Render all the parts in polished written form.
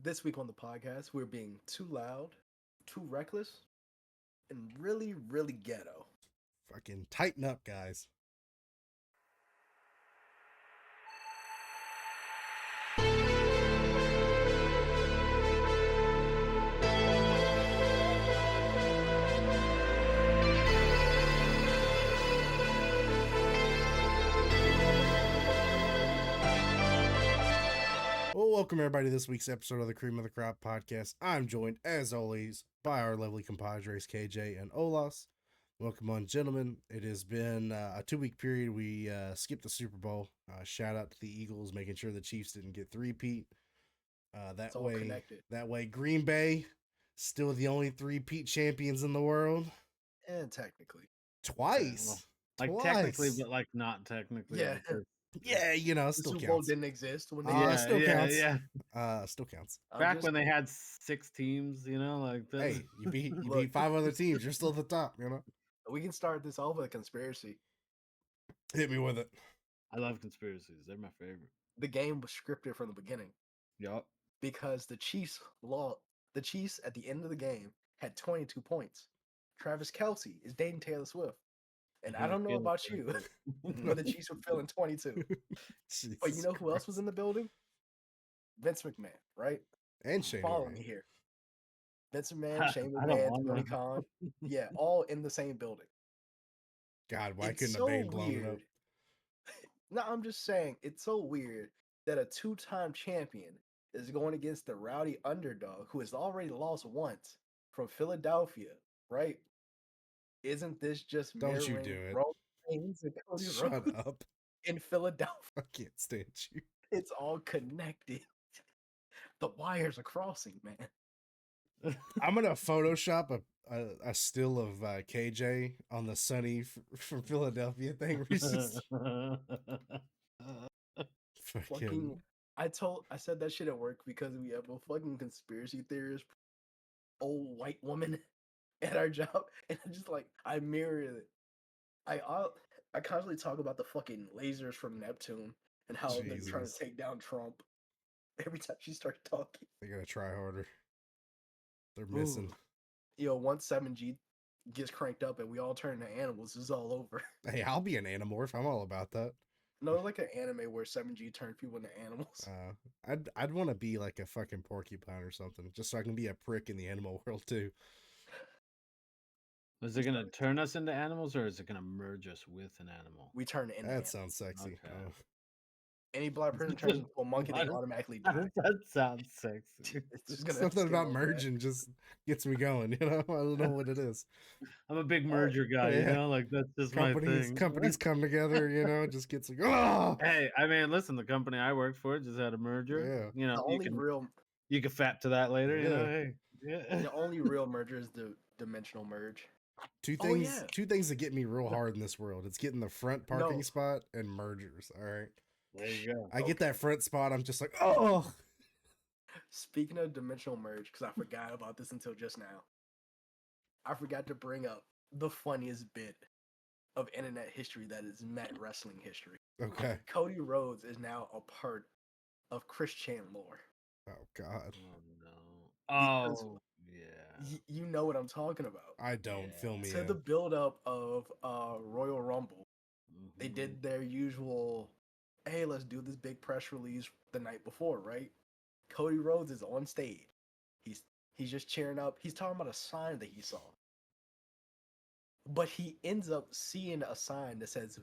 This week on the podcast, we're being too loud, too reckless, and really, really ghetto. Fucking tighten up, guys. Well, welcome everybody to this week's episode of the Cream of the Crop podcast. I'm joined, as always, by our lovely compadres, KJ and Olas. Welcome on, gentlemen. It has been a 2-week period. We skipped the Super Bowl. Shout out to the Eagles, making sure the Chiefs didn't get three-peat. It's all connected. That way, Green Bay still the only 3-peat champions in the world. And technically. Twice. Technically, but not technically. Yeah. Yeah, you know, still the Super Bowl counts. didn't exist when they Still counts. Yeah. Still counts. Back when they had 6 teams, like this. Hey, you beat 5 other teams. You're still at the top, We can start this off with a conspiracy. Hit me with it. I love conspiracies. They're my favorite. The game was scripted from the beginning. Yup. Because the Chiefs at the end of the game had 22 points. Travis Kelce is dating Taylor Swift. And I don't know about you, but the Chiefs were feeling 22. But you know who else was in the building? Vince McMahon, right? And Shane. Follow me here. Vince McMahon, Shane McMahon, Tony Khan. Yeah, all in the same building. God, why couldn't a Bane blown it up? No, I'm just saying, it's so weird that a 2-time champion is going against the rowdy underdog who has already lost once from Philadelphia, right? Isn't this just Don't you do it? And Cody Shut Rhodes up. in Philadelphia. I can't stand you. It's all connected. The wires are crossing, man. I'm gonna Photoshop a still of KJ on the Sony from Philadelphia thing. Fucking, I said that shit at work because we have a fucking conspiracy theorist, old white woman at our job, and I mirrored it. I constantly talk about the fucking lasers from Neptune and how they're trying to take down Trump. Every time she starts talking, they gotta try harder. They're missing. Once 7G gets cranked up and we all turn into animals, it's all over. Hey, I'll be an animorph. I'm all about that. No, like an anime where 7G turns people into animals. I'd want to be like a fucking porcupine or something, just so I can be a prick in the animal world too. Is it gonna turn us into animals, or is it gonna merge us with an animal? We turn into animals. Sounds sexy. Okay. Any black person turns into a monkey, they automatically die. That sounds sexy. Something about merging just gets me going. I don't know what it is. I'm a big merger guy. That's just my thing. Companies come together. Just gets like, oh. Hey, I mean, listen, the company I work for just had a merger. Yeah. You can fat to that later. The only real merger is the dimensional merge. Two things that get me real hard in this world. It's getting the front parking spot and mergers. All right. There you go. I get that front spot. I'm just like, oh. Speaking of dimensional merge, because I forgot about this until just now. I forgot to bring up the funniest bit of internet history that is Met wrestling history. Okay. Cody Rhodes is now a part of Chris Chan lore. Oh, God. Oh, no. Oh, yeah. You know what I'm talking about. I don't. Fill me in. To the build-up of Royal Rumble, they did their usual, hey, let's do this big press release the night before, right? Cody Rhodes is on stage. He's just cheering up. He's talking about a sign that he saw. But he ends up seeing a sign that says,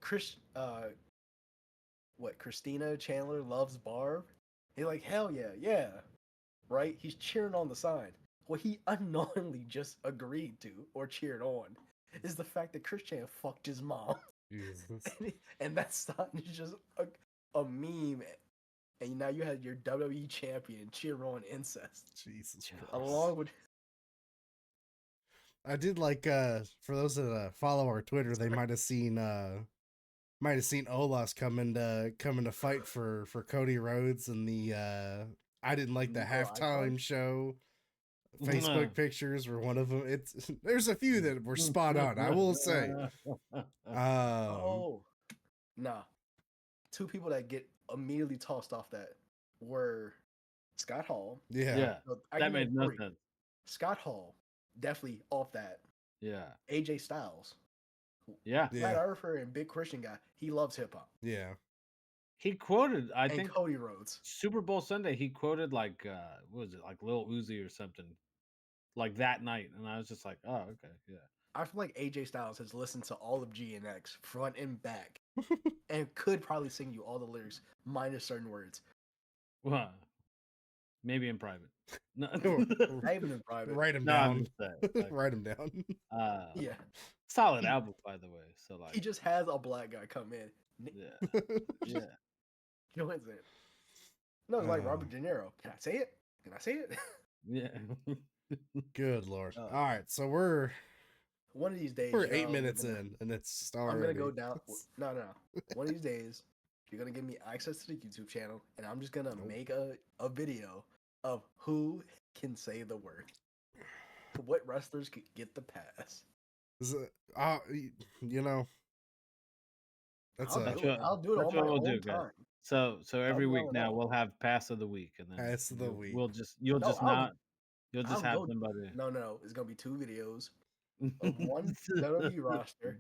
Christina Chandler loves Barb? He's like, hell yeah. Right? He's cheering on the sign. What he unknowingly just agreed to or cheered on is the fact that Chris Chan fucked his mom. Jesus. and that sign is just a meme. And now you had your WWE champion cheer on incest. Jesus Christ. Along with... I did for those that follow our Twitter, they might have seen Olas coming to fight for Cody Rhodes and the I didn't like the halftime show Facebook pictures were one of them. There's a few that were spot on, I will say. Nah. Two people that get immediately tossed off that were Scott Hall. Yeah. Yeah, No, I that can name made no 3. sense. Scott Hall, definitely off that. Yeah, AJ Styles, yeah. flat Yeah. earther and big Christian guy. He loves hip hop. Yeah. He quoted, I And think, Cody Rhodes. Super Bowl Sunday. He quoted like, what was it, like Lil Uzi or something, like that night, and I was just like, oh, okay, yeah. I feel like AJ Styles has listened to all of GNX front and back, and could probably sing you all the lyrics minus certain words. Well, maybe in private. No, Not even in private. Write him no, I'm down. just saying. Like, Write him down. Yeah, solid He- album, by the way. So like, he just has a black guy come in. yeah, yeah, Joins it. No, it's like Oh. Robert De Niro. Can I say it? Can I say it? yeah. Good Lord. Uh, All right. So we're One of these days, 8 y'all minutes gonna- in and it's I'm already. gonna go down. No. One of these days, you're gonna give me access to the YouTube channel, and I'm just gonna Nope. make a video of who can say the word. What wrestlers could get the pass? Is it- you know, that's I'll a do it. I'll do it That's on what my we'll own do, guys. time. So every be week on it now all. we'll have pass of the week, and then Pass of the week. you'll No, just I'll- not you'll I'll just have go- somebody. No. It's gonna be 2 videos of one WWE roster,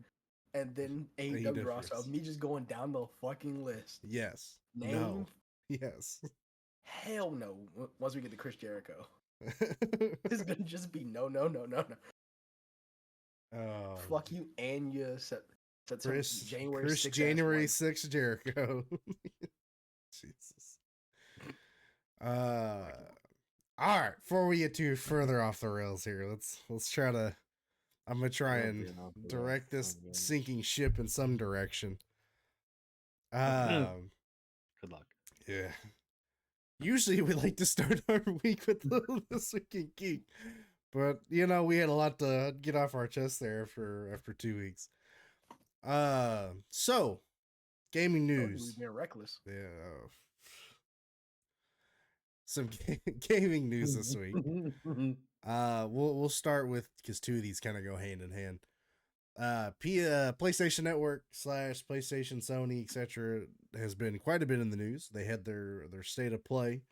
and then AEW roster of me just going down the fucking list. Yes. Name? No. Yes. Hell no. Once we get to Chris Jericho, it's gonna just be no. Oh, Fuck you and your Chris, January Chris 6th January 6th Jericho. Jesus. All right. Before we get too further off the rails here, let's try to. I'm gonna try Love and being off the direct rails. this Oh, goodness. sinking ship in some direction. Good luck. Yeah. Usually we like to start our week with This Week in Geek. But we had a lot to get off our chest there after 2 weeks. So gaming We've news. been reckless. Yeah. Some gaming news this week. We'll start with, because 2 of these kind of go hand in hand. PlayStation Network / PlayStation, Sony, etc. has been quite a bit in the news. They had their state of play,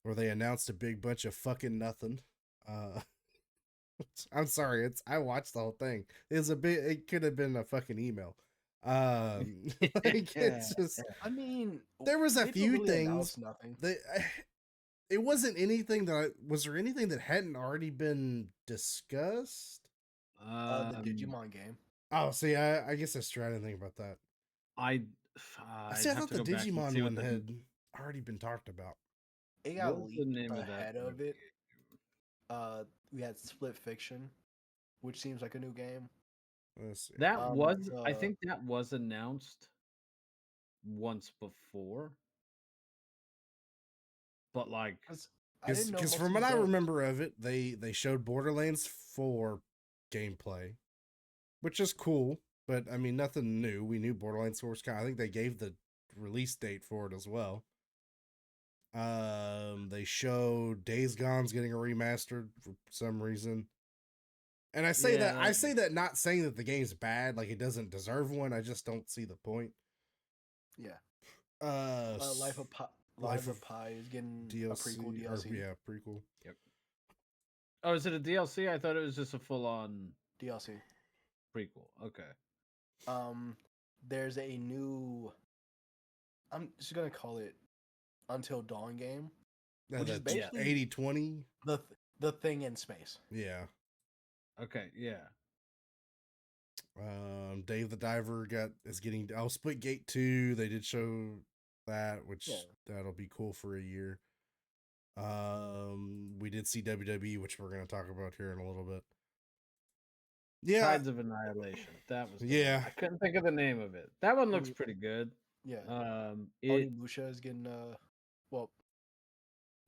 where they announced a big bunch of fucking nothing. I'm sorry, I watched the whole thing. It could have been a fucking email. It's just, I mean, there was a they few really things announced nothing. it wasn't anything was there anything that hadn't already been discussed? The Digimon game. Oh, see, I guess that's true. I didn't think about that. I See, I have thought to the go back and Digimon see one what had already been talked about. It got what was the leaked name of that ahead of game? it. We had Split Fiction, which seems like a new game. Let's see. That was, I uh, think that was announced once before, but like, I didn't know Because most from of what these I games. remember of it, they showed Borderlands 4 gameplay, which is cool, but I mean nothing new. We knew Borderlands 4 was I think they gave the release date for it as well. They showed Days Gone's getting a remastered for some reason. And I say that not saying that the game's bad, like it doesn't deserve one. I just don't see the point. Yeah. Life Life of of Pi is getting DLC, a prequel DLC. Prequel. yep. Oh, is it a DLC? I thought it was just a full-on DLC. prequel. Okay. There's a new. I'm just gonna call it Until Dawn game, which is basically 80-20. the thing in space. Yeah. Okay. Yeah. Dave the Diver is getting Splitgate 2. They did show that, which that'll be cool for a year. We did see WWE, which we're gonna talk about here in a little bit. Yeah. Tides of Annihilation. That was Yeah. I couldn't think of the name of it. That one looks pretty good. Yeah. It Onimusha is getting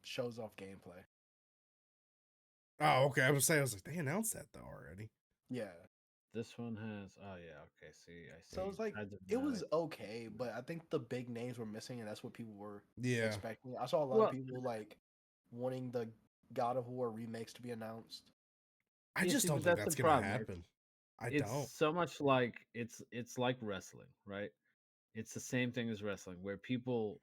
shows off gameplay. Oh, okay. I was like, they announced that though already. Yeah. this one has. Oh yeah. Okay. See, I see. So it's like Tides of it was Annihilation. okay, but I think the big names were missing, and that's what people were Yeah. expecting. I saw a lot of people like wanting the God of War remakes to be announced. I Yeah, just see, don't but think that's that's the gonna problem. happen. I It's don't. so much like it's like wrestling, right? It's the same thing as wrestling, where people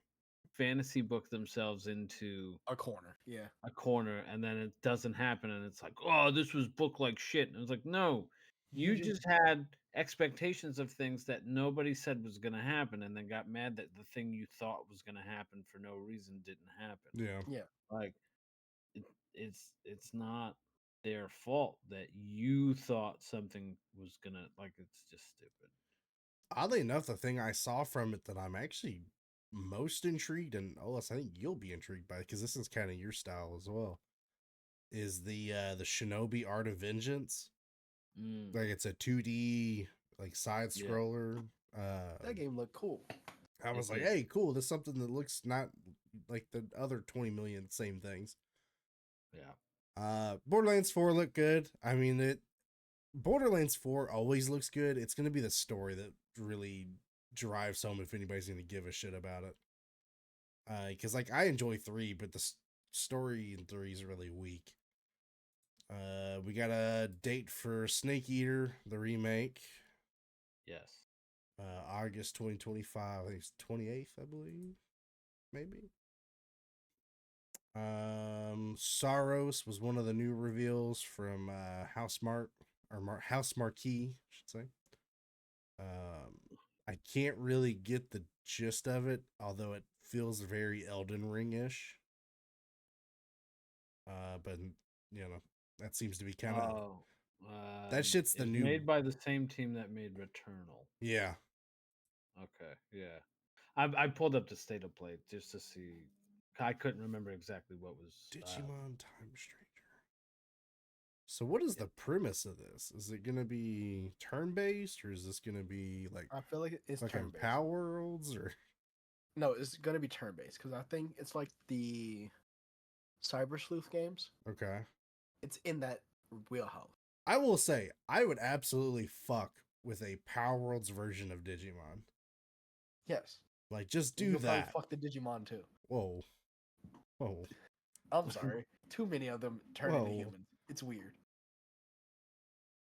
fantasy book themselves into A corner. Yeah. a corner, and then it doesn't happen, and it's like, oh, this was booked like shit. And it's like, no, you just had expectations of things that nobody said was going to happen, and then got mad that the thing you thought was going to happen for no reason didn't happen. Yeah. Yeah. Like, it's not their fault that you thought something was gonna, like, it's just stupid. Oddly enough, the thing I saw from it that I'm actually most intrigued, and Olas, I think you'll be intrigued by, because this is kind of your style as well, is the Shinobi Art of Vengeance. Like, it's a 2D like side scroller. That game looked cool. I was like, hey, cool. This is something that looks not like the other 20 million same things. Yeah. Borderlands 4 looked good. I mean, Borderlands 4 always looks good. It's going to be the story that really drives home if anybody's going to give a shit about it. Because like I enjoy 3, but the story in 3 is really weak. We got a date for Snake Eater, the remake. Yes. August 2025. I think it's 28th, I believe. Maybe. Saros was one of the new reveals from House Marquee, I should say. I can't really get the gist of it, although it feels very Elden Ring-ish. But you know, that seems to be kind of that shit's the new made by the same team that made Returnal. Yeah. Okay, yeah. I pulled up the state of play just to see. I couldn't remember exactly what was Digimon Time Stranger. So what is the premise of this? Is it gonna be turn-based, or is this gonna be like I feel like it's turn-based. Power Worlds, or no, it's gonna be turn-based because I think it's like the Cyber Sleuth games. Okay. It's in that wheelhouse. I will say, I would absolutely fuck with a Power Worlds version of Digimon. Yes. Like, just do You'll that. fuck the Digimon too. Whoa. Whoa. I'm sorry. Too many of them turn into humans. It's weird.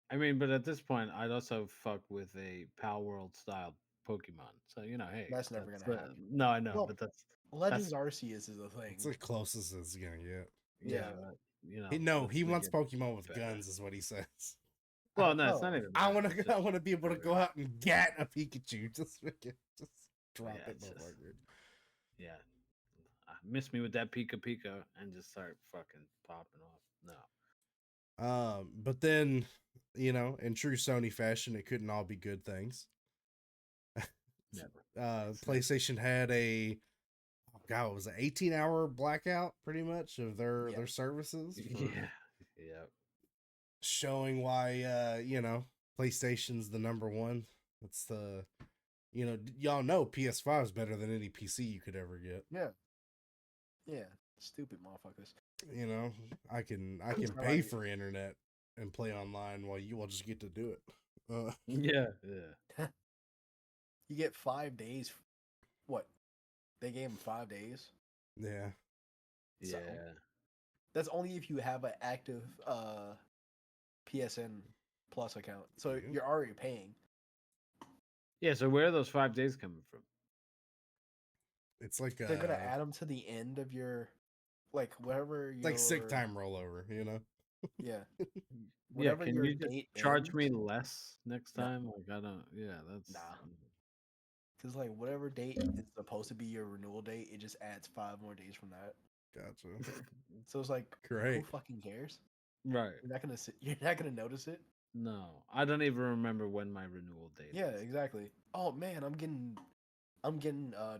I mean, but at this point, I'd also fuck with a Power World style Pokemon. So, you know, hey, that's never gonna happen. No, I know, well, but that's Legends Arceus is a thing. It's the closest it's gonna get. Yeah, but, you know. No, he wants Pokemon with guns, is what he says. Well, no, it's not even. I want to be able to go out and get a Pikachu. Just drop it, motherfucker. Yeah. Miss me with that Pika Pika and just start fucking popping off. No. But then, you know, in true Sony fashion, it couldn't all be good things. Never. PlayStation had it was an 18-hour blackout, pretty much, of their services. Yeah. Showing why, you know, PlayStation's the number one. It's the, you know, y'all know PS5 is better than any PC you could ever get. Yeah. Stupid motherfuckers. You know, I can pay for internet and play online while you all just get to do it. Yeah. You get 5 days. What? They gave him 5 days? Yeah. So, that's only if you have an active PSN Plus account. So you're already paying. Yeah, so where are those 5 days coming from? It's like they're gonna add them to the end of your, like, whatever your, like sick time rollover, you know. Yeah. Whatever can you just charge me less next time? Like, I don't. Yeah, that's because like whatever date is supposed to be your renewal date, it just adds 5 more days from that. Gotcha. So it's like, great. Who fucking cares? Right. You're not gonna notice it. No, I don't even remember when my renewal date. Yeah, exactly. Oh man, I'm getting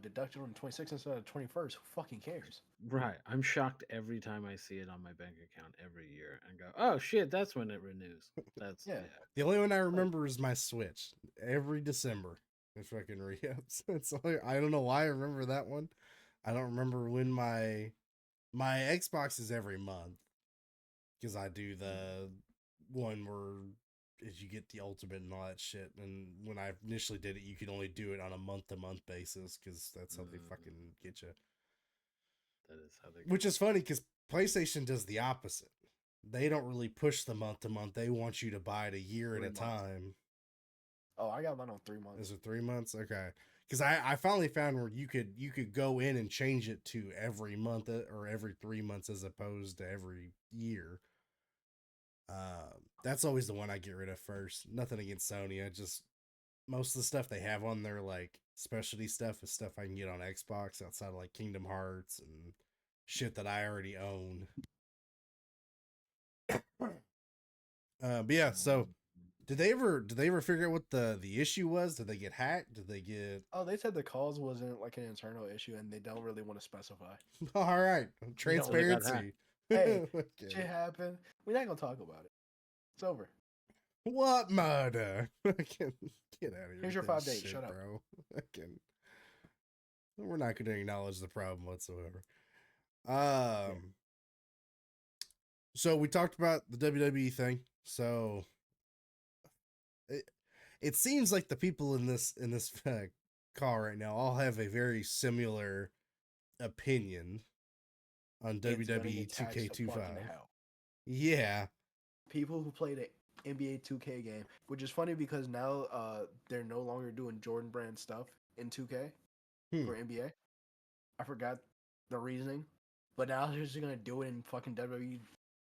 deducted on the 26th instead of 21st. Who fucking cares? Right. I'm shocked every time I see it on my bank account every year and go, oh shit, that's when it renews. That's yeah. The only one I remember is my Switch. Every December it fucking re-ups. It's like, I don't know why I remember that one. I don't remember when my Xbox is every month, because I do the one where you get the ultimate and all that shit. And when I initially did it, you could only do it on a month-to-month basis, because that's how they fucking get you. That is how they. Which is funny, because PlayStation does the opposite. They don't really push the month-to-month. They want you to buy it a year at a time. Oh, I got mine on 3 months. Is it 3 months? Okay. because I finally found where you could go in and change it to every month or every 3 months as opposed to every year. That's always the one I get rid of first. Nothing against Sony. I just most of the stuff they have on their like specialty stuff is stuff I can get on Xbox outside of like Kingdom Hearts and shit that I already own. But yeah, so did they ever figure out what the issue was? Did they get hacked? Did they get Oh, they said the cause wasn't like an internal issue, and they don't really want to specify. all right? Transparency. Hey, Okay. shit happened. We're not gonna talk about it. It's over. What murder? Get out of here. Here's your with that 5 days. shit, Shut up. bro. We're not going to acknowledge the problem whatsoever. So we talked about the WWE thing. So it seems like the people in this call right now all have a very similar opinion on It's gonna WWE get taxed to 2K25. fucking hell. Yeah. People who played the NBA 2K game, which is funny because now they're no longer doing Jordan brand stuff in 2K for NBA. I forgot the reasoning, but now they're just gonna do it in fucking WWE.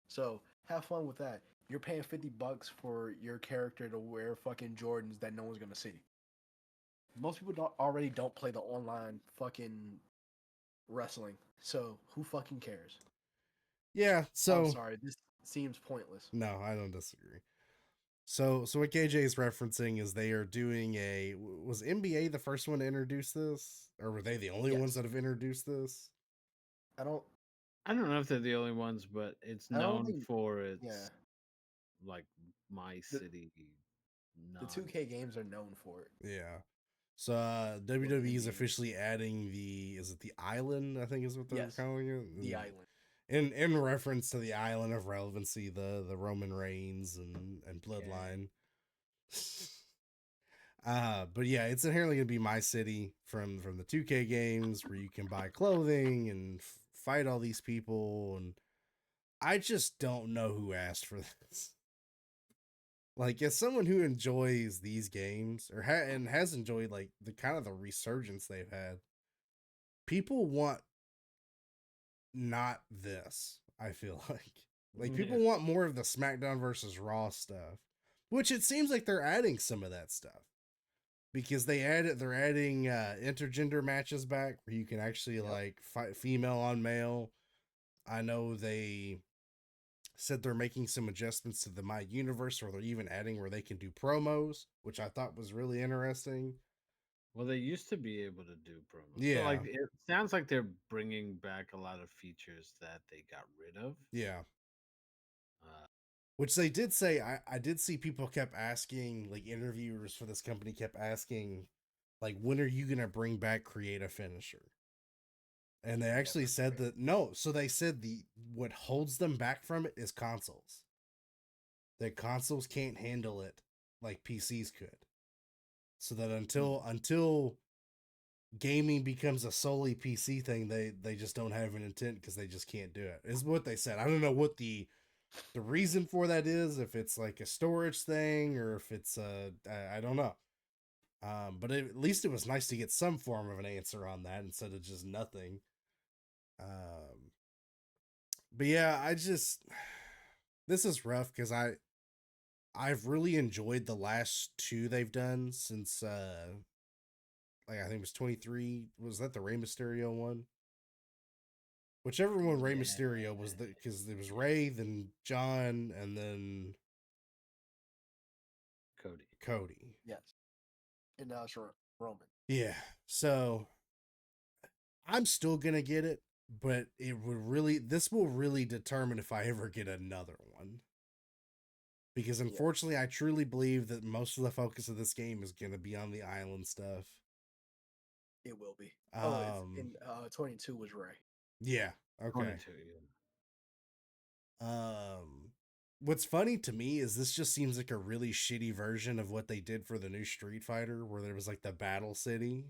So have fun with that. You're paying $50 for your character to wear fucking Jordans that no one's gonna see. Most people already don't play the online fucking wrestling, so who fucking cares? Yeah. So I'm sorry, this seems pointless. no, I don't disagree. So what KJ is referencing is they are doing was NBA the first one to introduce this, or were they the only ones that have introduced this? I don't know if they're the only ones, but it's known for its like my city. The 2K games are known for it. Yeah. So WWE is officially adding is it the island? I think is what they're calling it. The island. In reference to the island of relevancy, the Roman Reigns and Bloodline. But yeah, it's inherently gonna be my city from the 2K games where you can buy clothing and fight all these people, and I just don't know who asked for this. Like, as someone who enjoys these games or has enjoyed like the kind of the resurgence they've had, people want not this. I feel like people want more of the SmackDown versus Raw stuff, which it seems like they're adding some of that stuff because they're adding intergender matches back where you can actually like fight female on male. I know they said they're making some adjustments to the My Universe, or they're even adding where they can do promos, which I thought was really interesting. Well, they used to be able to do promos. Yeah. So, like, it sounds like they're bringing back a lot of features that they got rid of. Yeah. Which they did say, I did see people kept asking, like interviewers for this company kept asking, like, when are you going to bring back Create a Finisher? And they actually said that, no. So they said what holds them back from it is consoles. That consoles can't handle it like PCs could. So that until gaming becomes a solely PC thing, they just don't have an intent because they just can't do it. Is what they said. I don't know what the reason for that is, if it's like a storage thing or if it's I don't know. But at least it was nice to get some form of an answer on that instead of just nothing. But yeah, this is rough because I've really enjoyed the last two they've done since like I think it was 23. Was that the Rey Mysterio one? Whichever one Rey Mysterio was, because it was Rey, then John, and then Cody. Yes. And now it's Roman. Yeah. So I'm still gonna get it, but this will really determine if I ever get another one. Because unfortunately, I truly believe that most of the focus of this game is gonna be on the island stuff. It will be. In 22 was Rey. Yeah. Okay. 22, What's funny to me is this just seems like a really shitty version of what they did for the new Street Fighter, where there was like the Battle City.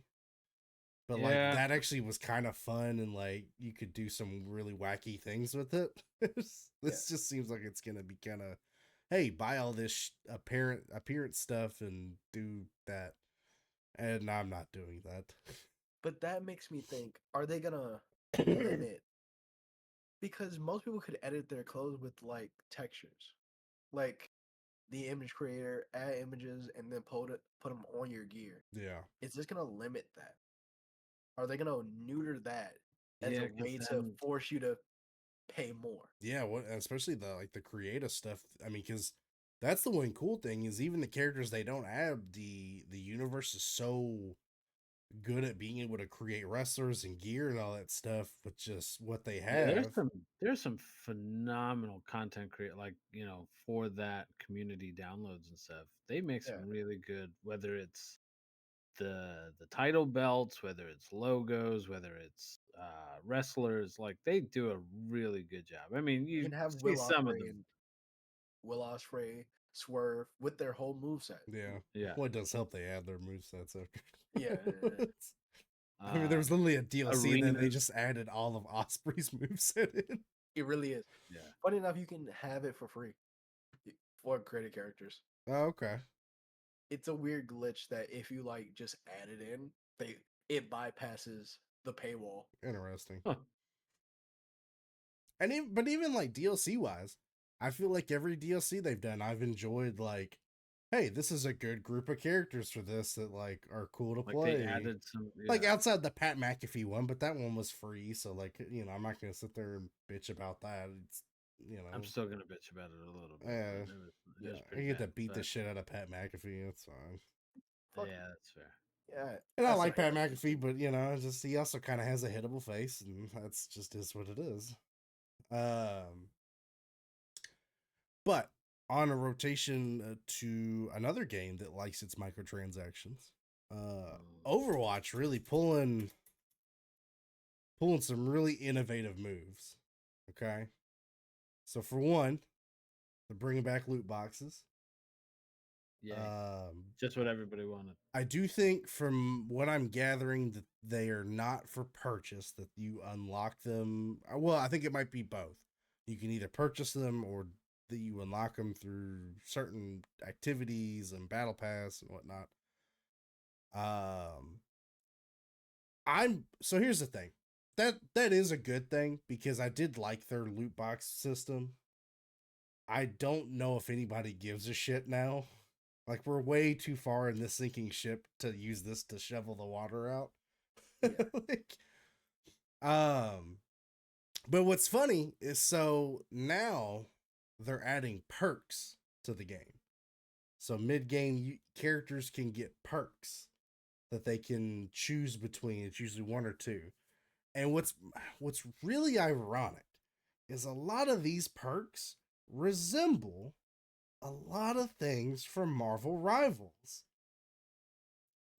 But like that actually was kind of fun, and like you could do some really wacky things with it. This just seems like it's gonna be kind of, hey, buy all this appearance stuff and do that. And I'm not doing that. But that makes me think: are they gonna limit? Because most people could edit their clothes with like textures, like the image creator add images and then put them on your gear. Yeah. Is this gonna limit that? Are they gonna neuter that as a Yeah, because way to then force you to pay more? Yeah, what especially the creative stuff. I mean, because that's the one cool thing is even the characters they don't have, the universe is so good at being able to create wrestlers and gear and all that stuff with just what they yeah, have. there's some phenomenal content create like for that community downloads and stuff. They make Yeah, some really good, whether it's the title belts, whether it's logos, whether it's wrestlers, like they do a really good job. I mean, you you can have see some of them. Will Ospreay, Swerve with their whole moveset. Yeah. Yeah. Well, it does help they add their movesets after. Yeah, I mean, there was literally a DLC and then they Arenas. just added all of Osprey's moveset in. it really is. Yeah. Funny enough, you can have it for free for created characters. Oh, okay. It's a weird glitch that if you like just add it in, it bypasses the paywall. Interesting. Huh. And but even like DLC wise, I feel like every DLC they've done, I've enjoyed. Like, hey, this is a good group of characters for this that like are cool to Like they play. added some. Like Yeah. outside the Pat McAfee one, but that one was free, so like I'm not gonna sit there and bitch about that. It's I'm still gonna bitch about it a little bit, uh, but it was I pretty get to bad. beat the But shit out of Pat McAfee. It's fine. Fuck yeah, that's fair. yeah, And I I still like hate Pat that shit too. McAfee, but just he also kind of has a hittable face, and that's just is what it is. Um, but on a rotation to another game that likes its microtransactions, Overwatch really pulling some really innovative moves. Okay, so for one, they're bringing back loot boxes. Yay. Just what everybody wanted. I do think, from what I'm gathering, that they are not for purchase. That you unlock them. Well, I think it might be both. You can either purchase them or that you unlock them through certain activities and battle pass and whatnot. Um, I'm so here's the thing. That is a good thing because I did like their loot box system. I don't know if anybody gives a shit now. Like we're way too far in this sinking ship to use this to shovel the water out. Yeah, like, um, but what's funny is so now they're adding perks to the game. So mid game characters can get perks that they can choose between. It's usually one or two. And what's really ironic is a lot of these perks resemble a lot of things from Marvel Rivals.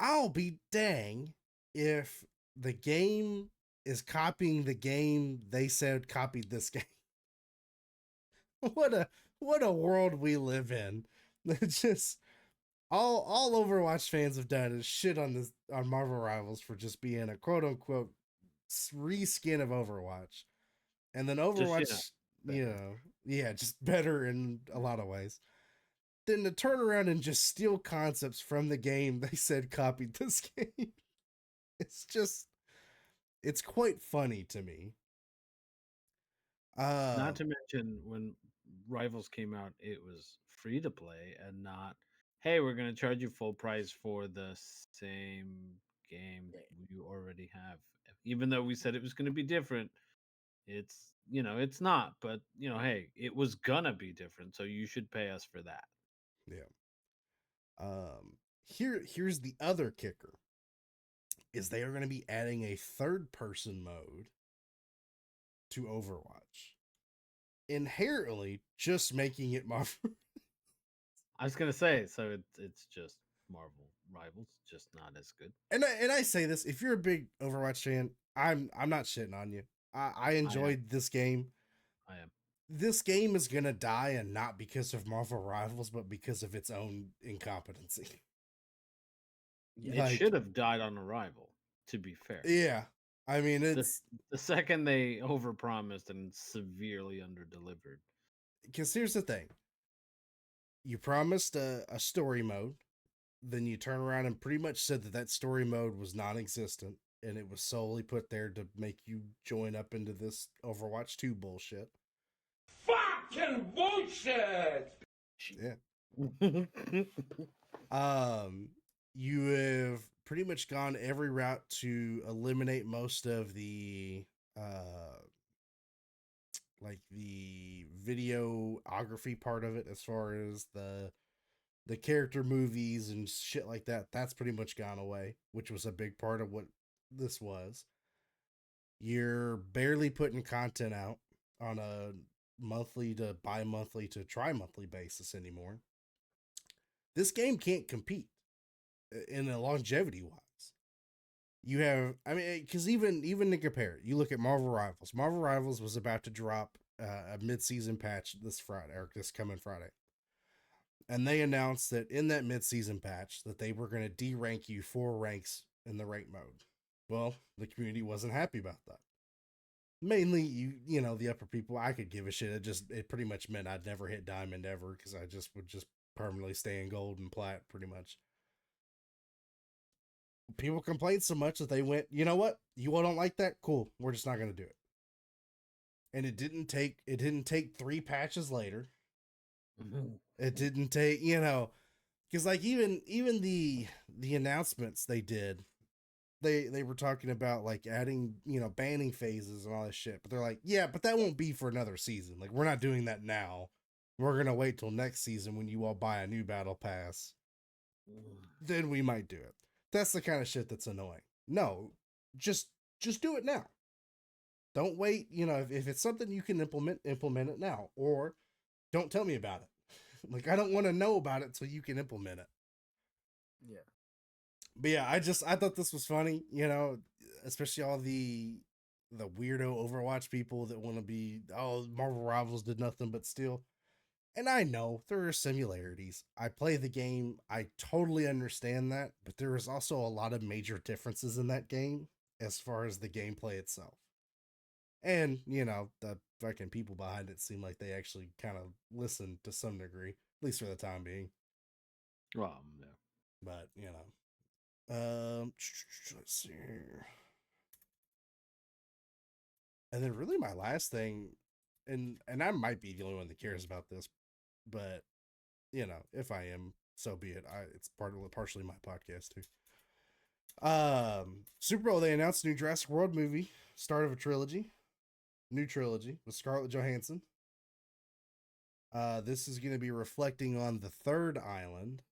I'll be dang if the game is copying the game they said copied this game. what a world we live in. It's just all Overwatch fans have done is shit on Marvel Rivals for just being a quote unquote reskin of Overwatch. And then Just Overwatch, yeah, just better in a lot of ways. Then to turn around and just steal concepts from the game they said copied this game. It's quite funny to me. not to mention when Rivals came out, it was free to play and not, hey, we're going to charge you full price for the same game you already have. Even though we said it was going to be different, it's not. But, hey, it was going to be different. So you should pay us for that. Yeah. Here's the other kicker is they are going to be adding a third person mode to Overwatch. Inherently just making it Marvel. I was going to say, so it's just Marvel Rivals, just not as good. And I say this, if you're a big Overwatch fan, I'm not shitting on you. I enjoyed this game. I am. This game is gonna die, and not because of Marvel Rivals, but because of its own incompetency. It should have died on arrival, to be fair. Yeah. I mean, it's the second they overpromised and severely underdelivered. Because here's the thing. You promised a story mode, then you turn around and pretty much said that story mode was non-existent and it was solely put there to make you join up into this Overwatch 2 bullshit. Fucking bullshit! Yeah. You have pretty much gone every route to eliminate most of the like the videography part of it, as far as the character movies and shit like that. That's pretty much gone away, which was a big part of what this was. You're barely putting content out on a monthly to bi-monthly to tri-monthly basis anymore. This game can't compete in a longevity wise. You have, I mean, because even to compare, you look at Marvel Rivals. Marvel Rivals was about to drop a mid-season patch this Friday, or this coming Friday, and they announced that in that mid-season patch that they were going to de-rank you 4 ranks in the rank mode. Well, the community wasn't happy about that. Mainly, you know, the upper people. I could give a shit. It pretty much meant I'd never hit diamond ever, because I would permanently stay in gold and plat pretty much. People complained so much that they went, you know what? You all don't like that? Cool. We're just not going to do it. And it didn't take 3 patches later. It didn't take, you know, because like even the announcements they did, they were talking about like adding, you know, banning phases and all this shit. But they're like, yeah, but that won't be for another season. Like, we're not doing that now. We're going to wait till next season when you all buy a new battle pass. Then we might do it. That's the kind of shit that's annoying. No, just do it now. Don't wait. You know, if it's something you can implement it now, or don't tell me about it. Like, I don't want to know about it till you can implement it. Yeah. But yeah, I thought this was funny, you know, especially all the weirdo Overwatch people that want to be, oh, Marvel Rivals did nothing but steal. And I know there are similarities. I play the game. I totally understand that. But there is also a lot of major differences in that game as far as the gameplay itself. And, you know, the fucking people behind it seem like they actually kind of listen to some degree, at least for the time being. Well, yeah. But, you know. Let's see here. And then really my last thing, and I might be the only one that cares about this, but you know, if I am, so be it. It's partially my podcast too. Super Bowl, they announced a new Jurassic World movie, start of a trilogy, new trilogy with Scarlett Johansson. This is going to be reflecting on the third island,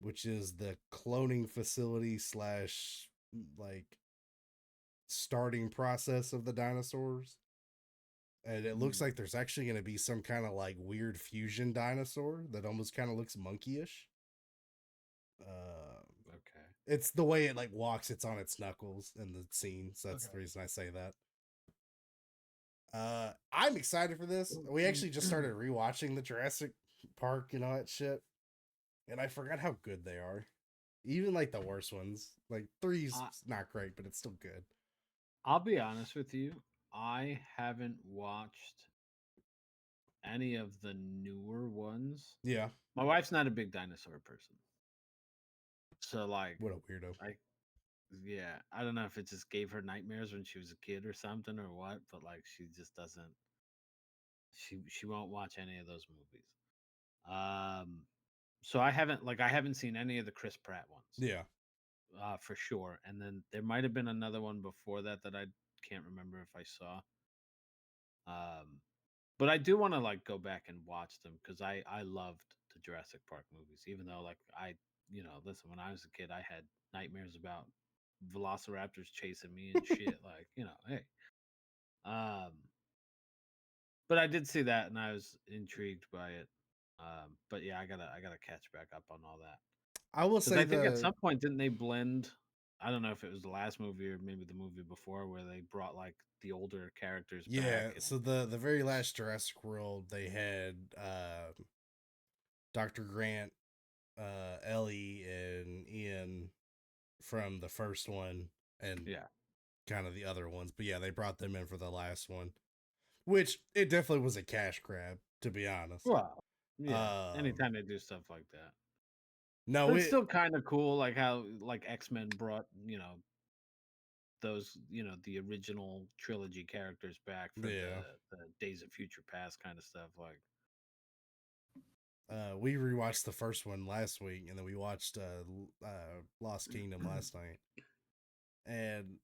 which is the cloning facility / like starting process of the dinosaurs. And it looks like there's actually going to be some kind of like weird fusion dinosaur that almost kind of looks monkeyish. Okay. It's the way it like walks. It's on its knuckles in the scene. So that's the reason I say that. I'm excited for this. We actually just started rewatching the Jurassic Park and all that shit. And I forgot how good they are. Even like the worst ones. Like 3's not great, but it's still good. I'll be honest with you. I haven't watched any of the newer ones. Yeah. My wife's not a big dinosaur person. So like, what a weirdo. Yeah, I don't know if it just gave her nightmares when she was a kid or something or what, but like she just doesn't she won't watch any of those movies. So I haven't seen any of the Chris Pratt ones. Yeah. For sure. And then there might have been another one before that I can't remember if I saw. But I do want to like go back and watch them because I loved the Jurassic Park movies, even though like listen, when I was a kid, I had nightmares about velociraptors chasing me and shit. Like, hey. But I did see that and I was intrigued by it. But yeah, I gotta catch back up on all that. I will say I think at some point didn't they blend? I don't know if it was the last movie or maybe the movie before where they brought like the older characters back. Yeah, so the very last Jurassic World they had Dr. Grant, Ellie, and Ian from the first one, and kind of the other ones. But yeah, they brought them in for the last one, which it definitely was a cash grab, to be honest. Well, yeah. Anytime they do stuff like that. No, But it's still kind of cool, like how like X-Men brought, those, the original trilogy characters back for yeah. the Days of Future Past kind of stuff. Like, We rewatched the first one last week, and then we watched Lost Kingdom last night. And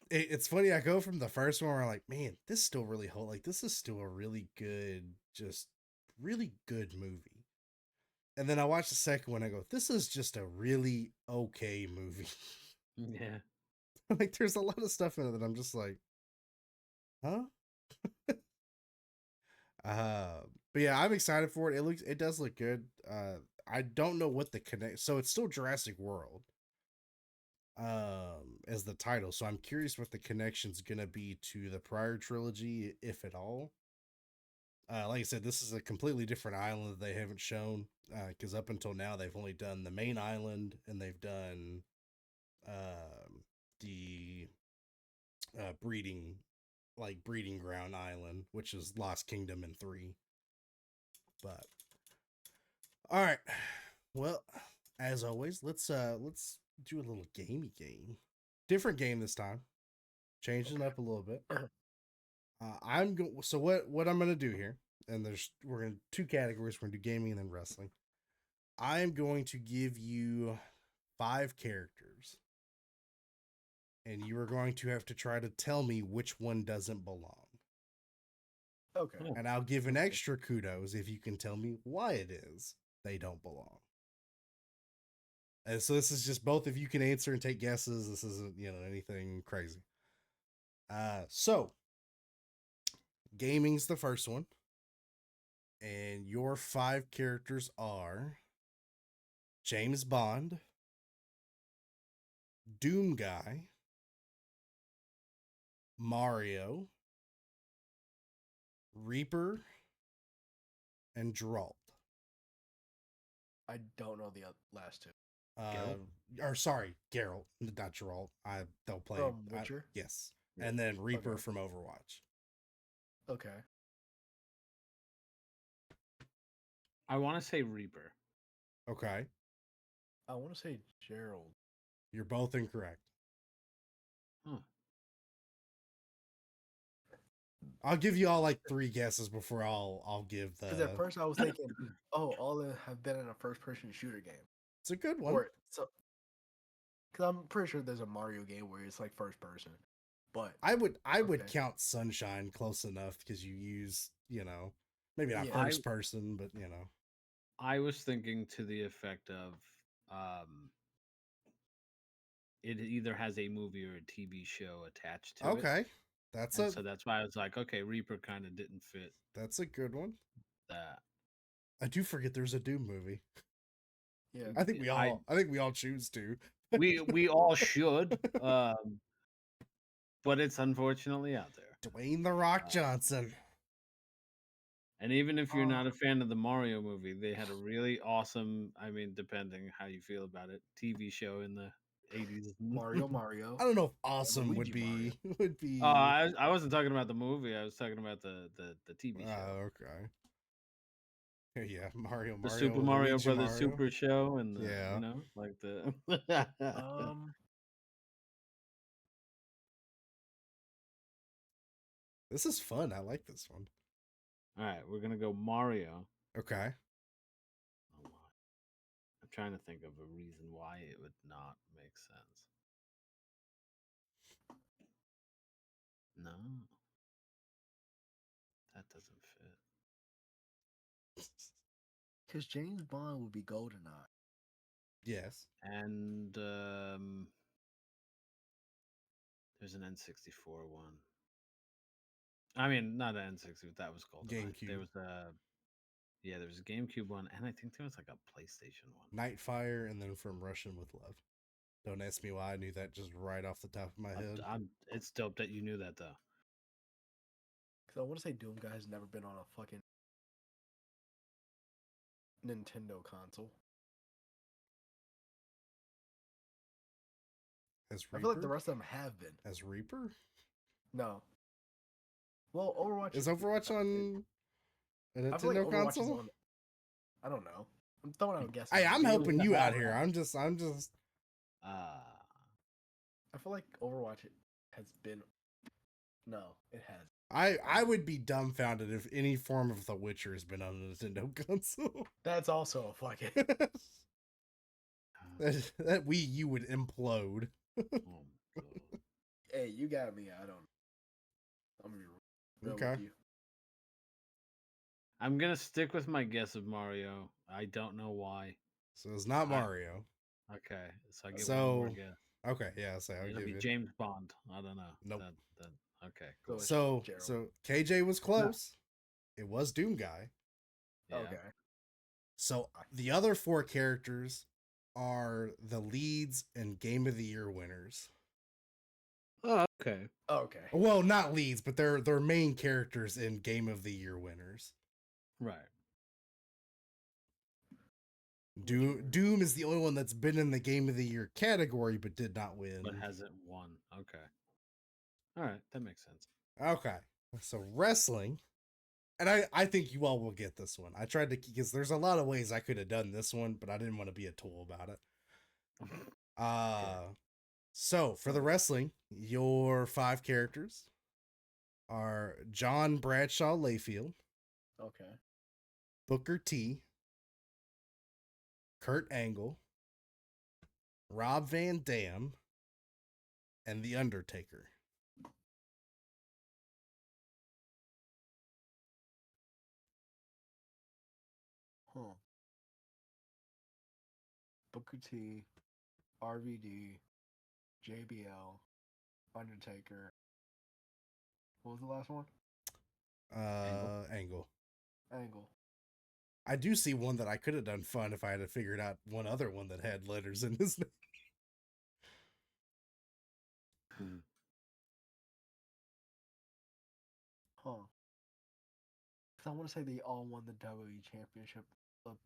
it's funny. I go from the first one where I'm like, man, this still really like this is still a really good, just really good movie. And then I watch the second one, I go, this is just a really okay movie. yeah. Like, there's a lot of stuff in it that I'm just like, huh? But yeah, I'm excited for it. It does look good. I don't know what the connect. So it's still Jurassic World, as the title. So I'm curious what the connection's gonna be to the prior trilogy, if at all. Like I said, this is a completely different island that they haven't shown. Because up until now they've only done the main island, and they've done the breeding ground island, which is Lost Kingdom in 3. But all right, well, as always, let's do a little gamey game. Different game this time, changing it up a little bit. I'm going. So what I'm gonna do here, and we're gonna 2 categories. We're gonna do gaming and then wrestling. I'm going to give you 5 characters, and you are going to have to try to tell me which one doesn't belong. Okay. And I'll give an extra kudos if you can tell me why it is they don't belong. And so this is just both of you can answer and take guesses. This isn't, anything crazy. So gaming's the first one. And your 5 characters are James Bond, Doom Guy, Mario, Reaper, and Geralt. I don't know the last 2. Or sorry, Geralt, not Geralt. They'll play From Witcher? Yes. Yeah. And then Reaper Okay. from Overwatch. Okay. I want to say Reaper. Okay. I want to say Gerald. You're both incorrect. Huh. I'll give you all like 3 guesses before I'll give the. Because at first I was thinking, oh, all of them have been in a first-person shooter game. It's a good one. Because I'm pretty sure there's a Mario game where it's like first person. But I would count Sunshine close enough because you use, maybe not first person, but I was thinking to the effect of it either has a movie or a TV show attached to it. Okay. So that's why I was like, okay, Reaper kind of didn't fit. That's a good one. That I do forget there's a Doom movie. Yeah. I think we all choose to. we all should. But it's unfortunately out there. Dwayne The Rock Johnson. And even if you're not a fan of the Mario movie, they had a really awesome, depending how you feel about it, TV show in the 80s. Mario. I don't know if awesome would be. I wasn't talking about the movie. I was talking about the TV show. Oh, okay. Yeah, Mario. The Super Mario Luigi Brothers Mario. Super Show, and like the. This is fun. I like this one. All right, we're gonna go Mario. Okay. I'm trying to think of a reason why it would not make sense. No, that doesn't fit. Because James Bond would be GoldenEye. Yes. And there's an N64 one. I mean, not an N64. That was GoldenEye. GameCube. There was there was a GameCube one, and I think there was like a PlayStation one. Nightfire, and then From Russian with Love. Don't ask me why I knew that just right off the top of my head. It's dope that you knew that though. Because I want to say Doom Guy has never been on a fucking Nintendo console. As Reaper? I feel like the rest of them have been. As Reaper? No. Well, Overwatch is Overwatch on a Nintendo I feel like console? I don't know. I'm throwing out guesses. Hey, I'm He was helping the you out hot here. one. I'm just. I feel like Overwatch has been. No, it has. I would be dumbfounded if any form of The Witcher has been on a Nintendo console. That's also a fucking. that Wii U would implode. oh my God. Hey, you got me. I don't. I'm gonna be real Okay. with you. I'm gonna stick with my guess of Mario. I don't know why. So it's not Mario. Okay, so I get one more So guess. okay, yeah. So I'll It'll give be you. James Bond. I don't know. Nope. Okay, cool. So- So Gerald. KJ was close. It was Doom Guy. Yeah. Okay. So the other 4 characters are the leads and Game of the Year winners. Oh, okay. Okay. Well, not leads, but they're main characters in Game of the Year winners. Right. Doom is the only one that's been in the Game of the Year category but did not win. But hasn't won. Okay. All right, that makes sense. Okay. So wrestling. And I think you all will get this one. I tried to, because there's a lot of ways I could have done this one, but I didn't want to be a tool about it. So for the wrestling, your 5 characters are John Bradshaw Layfield, Okay. Booker T, Kurt Angle, Rob Van Dam, and The Undertaker. Huh. Booker T, RVD, JBL, Undertaker. What was the last one? Angle. Angle. I do see one that I could have done fun if I had figured out one other one that had letters in his name. Huh. Because I want to say they all won the WWE Championship. Because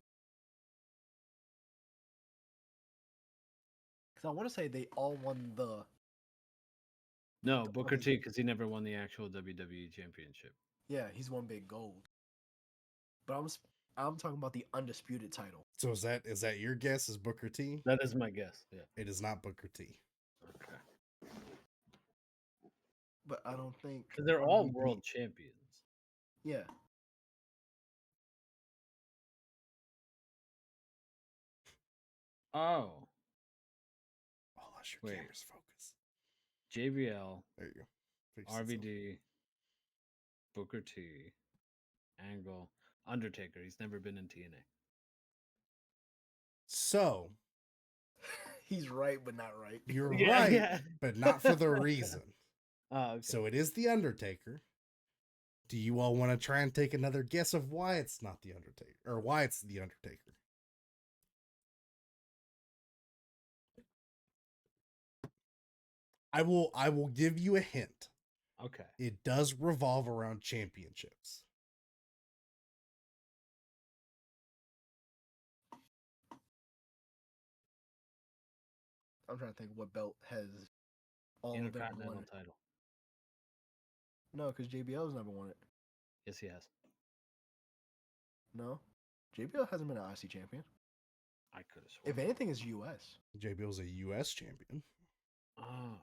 I want to say they all won the. No, Booker T, because he never won the actual WWE Championship. Yeah, he's won big gold. But I'm talking about the undisputed title. So is that your guess? Is Booker T? That is my guess. Yeah. It is not Booker T. Okay. But I don't think Because they're all RVD world champions. Yeah. Oh, Oh, that's your Wait. camera's focus. JBL, There you go. Fix itself. RVD, Booker T, Angle, Undertaker. He's never been in TNA. So He's right, but not right. you're Yeah, right, yeah. but not for the reason. Oh, okay. So it is the Undertaker. Do you all want to try and take another guess of why it's not the Undertaker, or why it's the Undertaker? I will give you a hint. Okay. It does revolve around championships. I'm trying to think what belt has all of them won Intercontinental it. title. No, because JBL's never won it. Yes, he has. No, JBL hasn't been an IC champion. I could have sworn. If anything, it's US. JBL's a U.S. champion. Oh.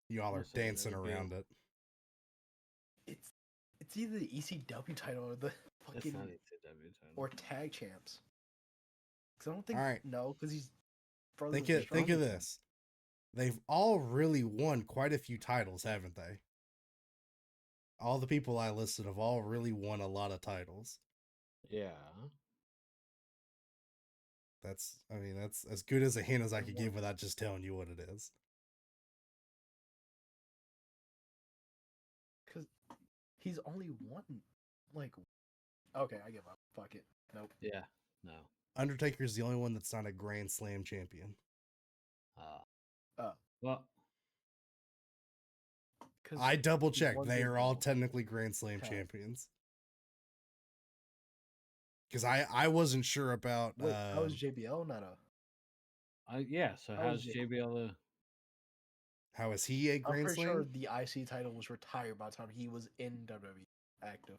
Y'all are Must have dancing never been. around it. It's either the ECW title or the That's fucking not ECW title. or tag champs. Because I don't think All right. no, because he's Think of this. They've all really won quite a few titles, haven't they? All the people I listed have all really won a lot of titles. Yeah. That's as good as a hint as I could give without just telling you what it is. Because he's only won like. Okay, I give up. Fuck it. Nope. Yeah. No. Undertaker's the only one that's not a Grand Slam champion. Well, I double he checked. won They big are all gold. technically Grand Slam Okay. champions. Because I wasn't sure about. Wait, how is JBL not a? yeah. So How how's is JBL? How is he a I'm Grand pretty Slam? sure the IC title was retired by the time he was in WWE active.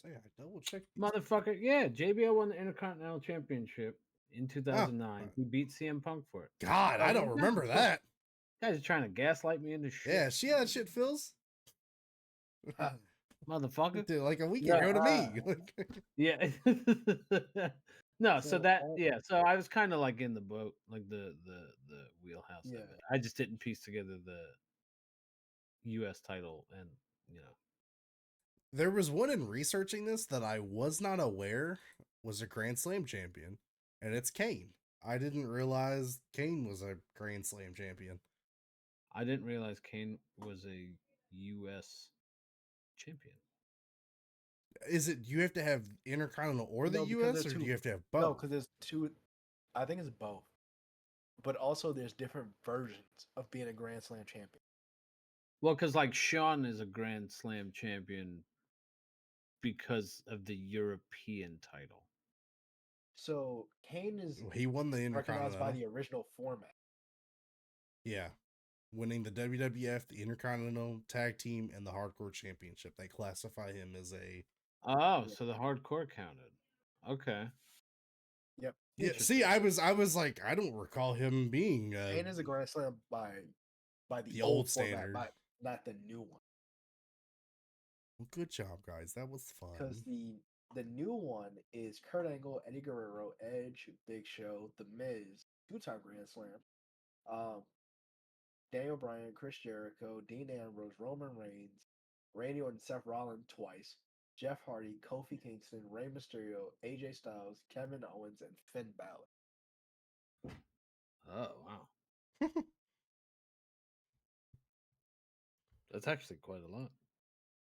say I double checked. Motherfucker, yeah, JBL won the Intercontinental Championship in 2009. He beat CM Punk for it. God, I don't remember that. Guys are trying to gaslight me into shit. Yeah, see how that shit feels? Motherfucker. Like a week No, ago to me. Yeah. No, so I was kind of like in the boat, like the wheelhouse of it. I just didn't piece together the US title and There was one in researching this that I was not aware was a Grand Slam champion, and it's Kane. I didn't realize Kane was a Grand Slam champion. I didn't realize Kane was a US champion. Is it you have to have Intercontinental or the US, or do you have to have both? No, because there's two. I think it's both. But also, there's different versions of being a Grand Slam champion. Well, because like Shawn is a Grand Slam champion because of the European title. So Kane is He won the recognized by Intercontinental. the original format. Yeah. Winning the WWF, the Intercontinental Tag Team, and the Hardcore Championship. They classify him as a... Oh, so the hardcore counted. Okay. Yep. Yeah, see, I was like, I don't recall him being... Kane is a Grand Slam by the old format, standard. not the new one. Well, good job, guys. That was fun. Because the new one is Kurt Angle, Eddie Guerrero, Edge, Big Show, The Miz, two-time Grand Slam, Daniel Bryan, Chris Jericho, Dean Ambrose, Roman Reigns, Randy Orton, Seth Rollins twice, Jeff Hardy, Kofi Kingston, Rey Mysterio, AJ Styles, Kevin Owens, and Finn Balor. Oh, wow. That's actually quite a lot.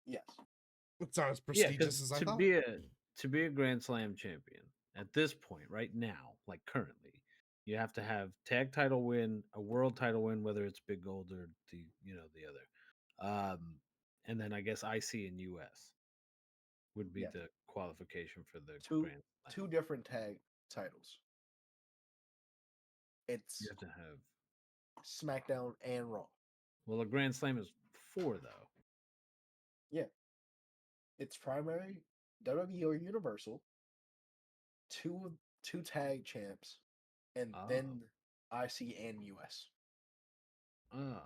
Yes. It's not as prestigious as I thought. To be a Grand Slam champion at this point, right now, like currently, you have to have tag title win, a world title win, whether it's Big Gold or the other, and then I guess IC and US would be the qualification for the Grand Slam. Two different tag titles. It's You have to have SmackDown and Raw. Well, a Grand Slam is 4 though. Yeah. It's primary, WWE or Universal, two tag champs, and then IC and US. Oh,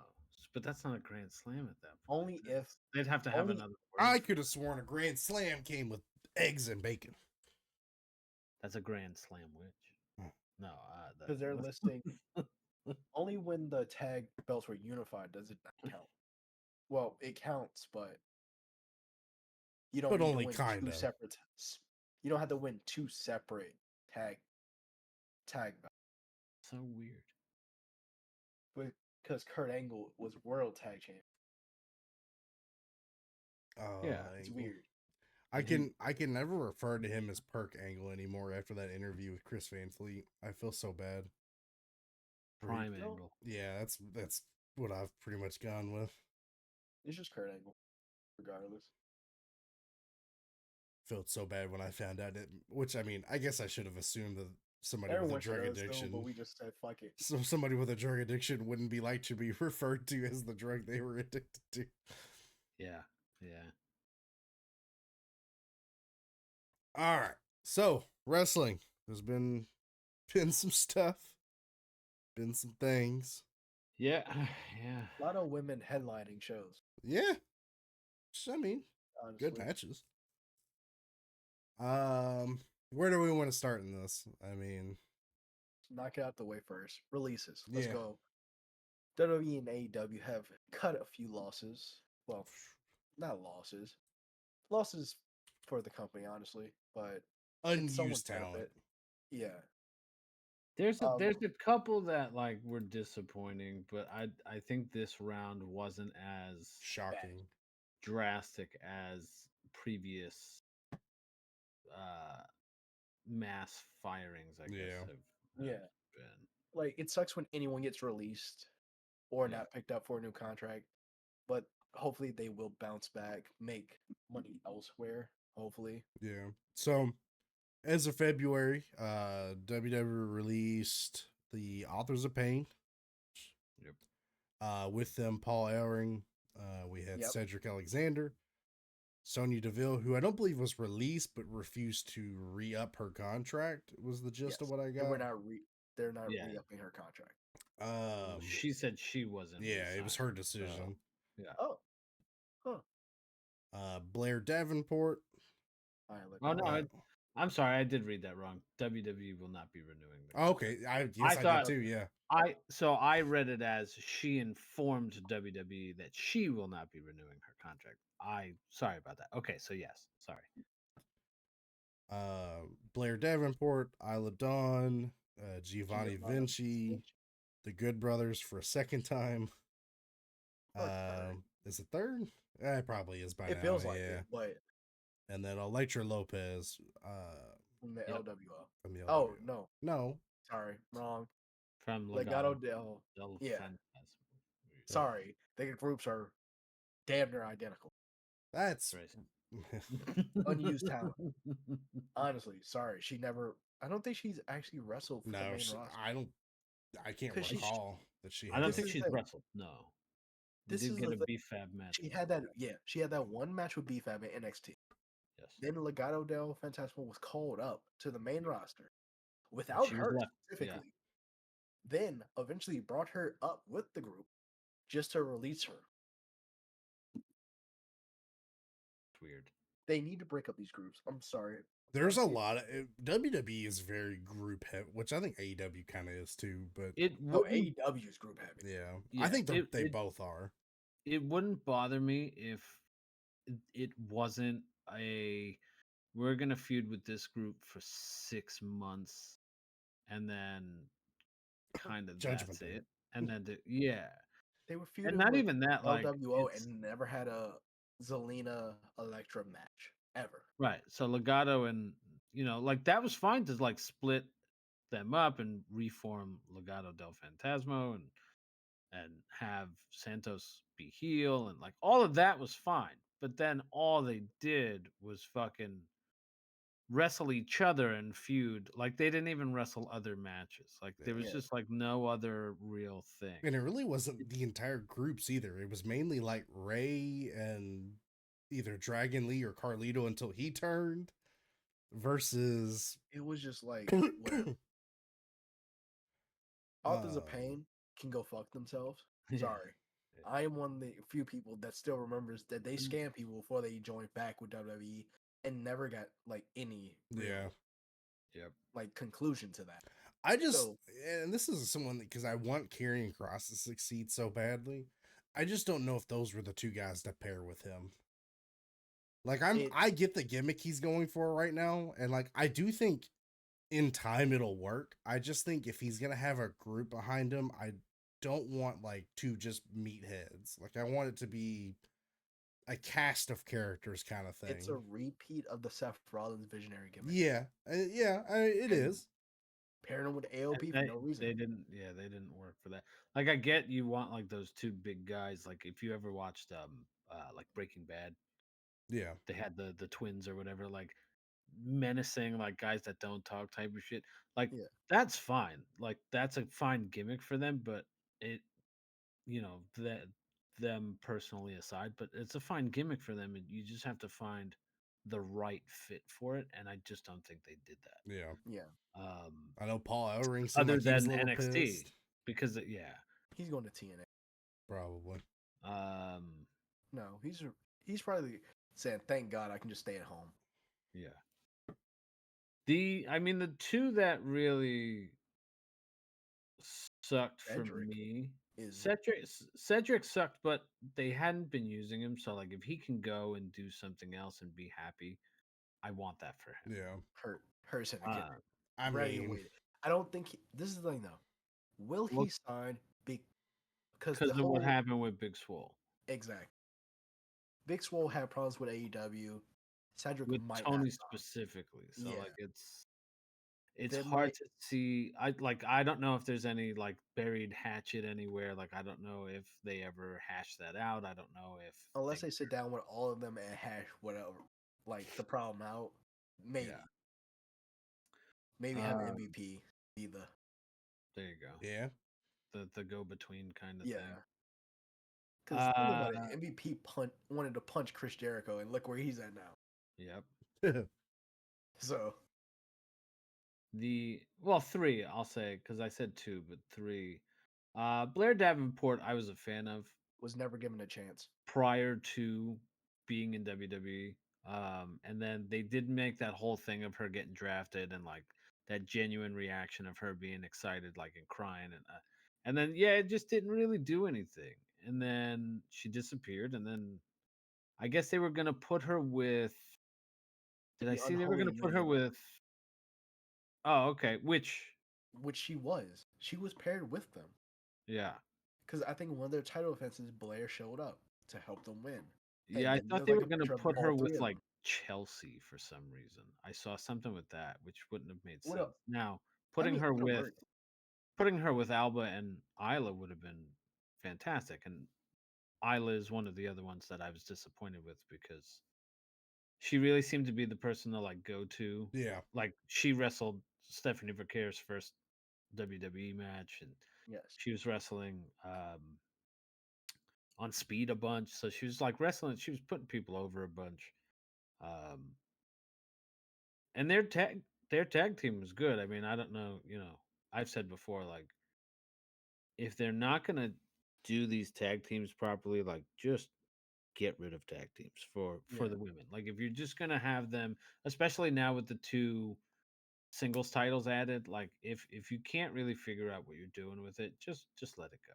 but that's not a Grand Slam at that point. Only if they'd have to have another. I could have sworn a Grand Slam came with eggs and bacon. That's a Grand Slam witch. No, because they're listing only when the tag belts were unified does it not count. Well, it counts, but you don't. But need only to win kind two of. separate. You don't have to win two separate tag belts. So weird. Because Kurt Angle was world tag champion. Yeah, it's weird. I can never refer to him as Perk Angle anymore after that interview with Chris Van Fleet. I feel so bad. Prime Angle. Yeah, that's what I've pretty much gone with. It's just Kurt Angle, regardless. Felt so bad when I found out it. Which I mean, I guess I should have assumed that somebody Everyone with a drug addiction, but we just said fuck it. So somebody with a drug addiction wouldn't be like to be referred to as the drug they were addicted to. Yeah. All right. So wrestling. There's been some stuff, been some things. Yeah. A lot of women headlining shows. Yeah. I mean, honestly. Good matches. Where do we want to start in this? I mean, knock it out the way first. Releases. Let's go. WWE and AEW have cut a few losses. Well, not losses. Losses for the company, honestly, but unused talent. Yeah. There's a couple that like were disappointing, but I think this round wasn't as shocking, drastic as previous mass firings, I guess have been. Like it sucks when anyone gets released or not picked up for a new contract, but hopefully they will bounce back, make money elsewhere, hopefully. Yeah. So as of February, WWE released the Authors of Pain. Yep. With them, Paul Ellering. We had Cedric Alexander. Sonya Deville, who I don't believe was released but refused to re-up her contract, was the gist of what I And got. they're not Yeah. re-upping her contract. Well, she said she wasn't. Yeah, it was her decision. So, yeah. Oh, huh. Blair Davenport. Oh no, I'm sorry, I did read that wrong. WWE will not be renewing. Okay, I did too. Yeah, I read it as she informed WWE that she will not be renewing her contract. Sorry about that. Okay, so yes, sorry. Blair Davenport, Isla Dawn, Giovanni Vinci, the Good Brothers for a second time. Is it third? It probably is by now. It feels like it, but. And then Electra Lopez. From the LWO. From the LWO. Oh no, no, sorry, wrong. From Legado del. Yeah. Sorry, the groups are damn near identical. That's unused talent. Honestly, sorry, she never. I don't think she's actually wrestled for the main roster. I can't recall that she. I don't think she's wrestled. No. This is get a BFAB match. She had that. Yeah, she had that one match with BFAB in NXT. Yes. Then Legado del Fantasma was called up to the main roster without her specifically. Yeah. Then eventually brought her up with the group just to release her. It's weird. They need to break up these groups. I'm sorry. There's a lot of WWE is very group heavy, which I think AEW kind of is too. But AEW is group heavy. Yeah, I think they both are. It wouldn't bother me if it wasn't we're gonna feud with this group for 6 months, and then kind of that's it, and then they were feuding. And not even that, like LWO, and never had a Zelina Electra match ever. Right. So Legado and like that was fine to like split them up and reform Legado del Fantasma and have Santos be heel and like all of that was fine. But then all they did was fucking wrestle each other and feud. Like they didn't even wrestle other matches. Like there was just like no other real thing. And it really wasn't the entire groups either. It was mainly like Ray and either Dragon Lee or Carlito until he turned versus it was just like Authors of Pain can go fuck themselves. Sorry. I am one of the few people that still remembers that they scammed people before they joined back with WWE and never got like any like conclusion to that. I just and this is someone because I want Karrion Kross to succeed so badly. I just don't know if those were the two guys to pair with him. Like I get the gimmick he's going for right now, and like I do think in time it'll work. I just think if he's gonna have a group behind him, I don't want like two just meatheads. Like I want it to be a cast of characters kind of thing. It's a repeat of the Seth Rollins visionary gimmick. Yeah, it is. Pairing them with AOP for no reason. They didn't work for that. Like I get you want like those two big guys. Like if you ever watched like Breaking Bad, yeah, they had the twins or whatever, like menacing, like guys that don't talk type of shit. Like that's fine. Like that's a fine gimmick for them, but it, that them personally aside, but it's a fine gimmick for them, and you just have to find the right fit for it. And I just don't think they did that. Yeah. I know Paul Ellering other like than NXT pissed. Because he's going to TNA probably. No, he's probably saying, "Thank God I can just stay at home." Yeah. The two that really sucked for me. Cedric sucked, but they hadn't been using him. So like, if he can go and do something else and be happy, I want that for him. Yeah, hurts him again. I mean, I don't think this is the thing though. Will he sign because of what happened with Big Swole? Exactly. Big Swole had problems with AEW. Cedric with might Tony specifically. So like it's They hard to see. I don't know if there's any like buried hatchet anywhere. Like I don't know if they ever hash that out. I don't know if unless they sit down with all of them and hash whatever like the problem out. Maybe. Maybe have MVP be the. There you go. Yeah. The go between kind of thing. Because think about it, MVP wanted to punch Chris Jericho, and look where he's at now. Yep. So three, I'll say, because I said two, but three. Blair Davenport, I was a fan of was never given a chance. prior to being in WWE. And then they did make that whole thing of her getting drafted and like that genuine reaction of her being excited, like and crying, and then it just didn't really do anything. And then she disappeared, and then I guess they were gonna put her with. Did I The see they were unholy gonna put her union, with? Oh, okay. Which? which she was. She was paired with them. Yeah. Because I think one of their title offenses, Blair showed up to help them win. Yeah, And I then thought there's they like were a gonna picture of put all her three with of like them. Chelsea for some reason. I saw something with that, which wouldn't have made What sense. up? Now, I mean, it would've worked. putting her with Alba and Isla would have been fantastic. And Isla is one of the other ones that I was disappointed with because she really seemed to be the person to like go to. Yeah. Like she wrestled Stephanie Vercaer's first WWE match, and Yes. she was wrestling on Speed a bunch. So she was like wrestling. She was putting people over a bunch. Um, and their tag team was good. I mean, I don't know. I've said before, like if they're not gonna do these tag teams properly, like just get rid of tag teams for Yeah. the women. Like if you're just gonna have them, especially now with the two singles titles added, like if you can't really figure out what you're doing with it, just let it go.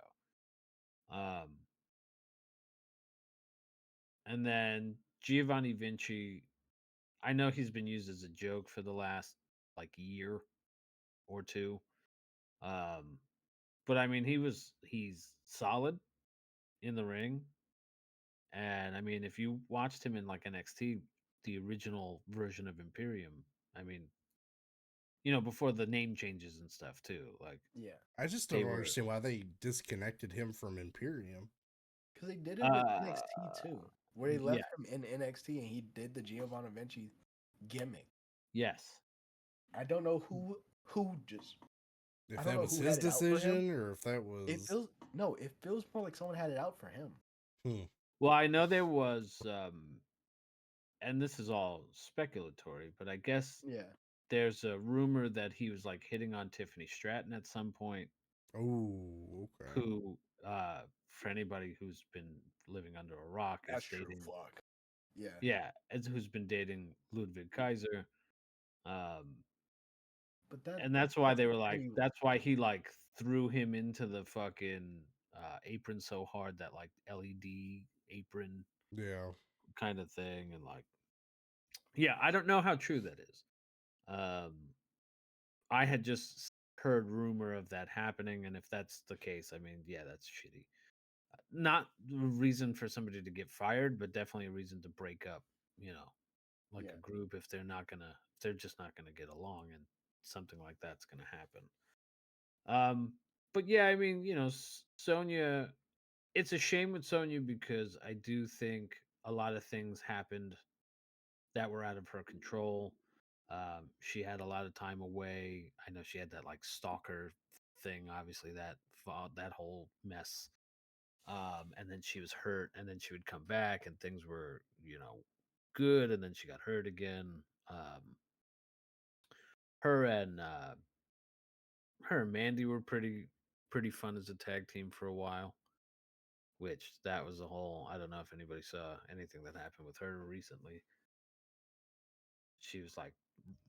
And then Giovanni Vinci, I know he's been used as a joke for the last like year or two. But I mean he's solid in the ring. And I mean if you watched him in like NXT, the original version of Imperium, I mean, before the name changes and stuff too, like Yeah. I just they don't were understand why they disconnected him from Imperium. Because they did it with uh NXT too, where they yeah, left him in NXT and he did the Giovanni Vinci gimmick. yes. I don't know who just. If I don't that know was who his had it out for him. decision or if that It was feels no. It feels more like someone had it out for him. Well, I know there was and this is all speculatory, but I guess Yeah. there's a rumor that he was like hitting on Tiffany Stratton at some point, Oh, okay. who for anybody who's been living under a rock That's is true. dating. Fuck. Yeah. Yeah, who's been dating Ludwig Kaiser. But that And that's why that's they were like like petty. that's why he like threw him into the fucking apron so hard, that like LED apron Yeah. kind of thing. And like, yeah, I don't know how true that is. Um I had just heard rumor of that happening, and if that's the case, I mean, yeah, that's shitty. Not a reason for somebody to get fired, but definitely a reason to break up, like Yeah. a group if they're just not gonna get along, and something like that's gonna happen. Um, but yeah, I mean, Sonya. It's a shame with Sonya because I do think a lot of things happened that were out of her control. She had a lot of time away. I know she had that like stalker thing, obviously that whole mess. And then she was hurt, and then she would come back, and things were, good, and then she got hurt again. Her and her and Mandy were pretty fun as a tag team for a while. Which that was a whole. I don't know if anybody saw anything that happened with her recently. She was like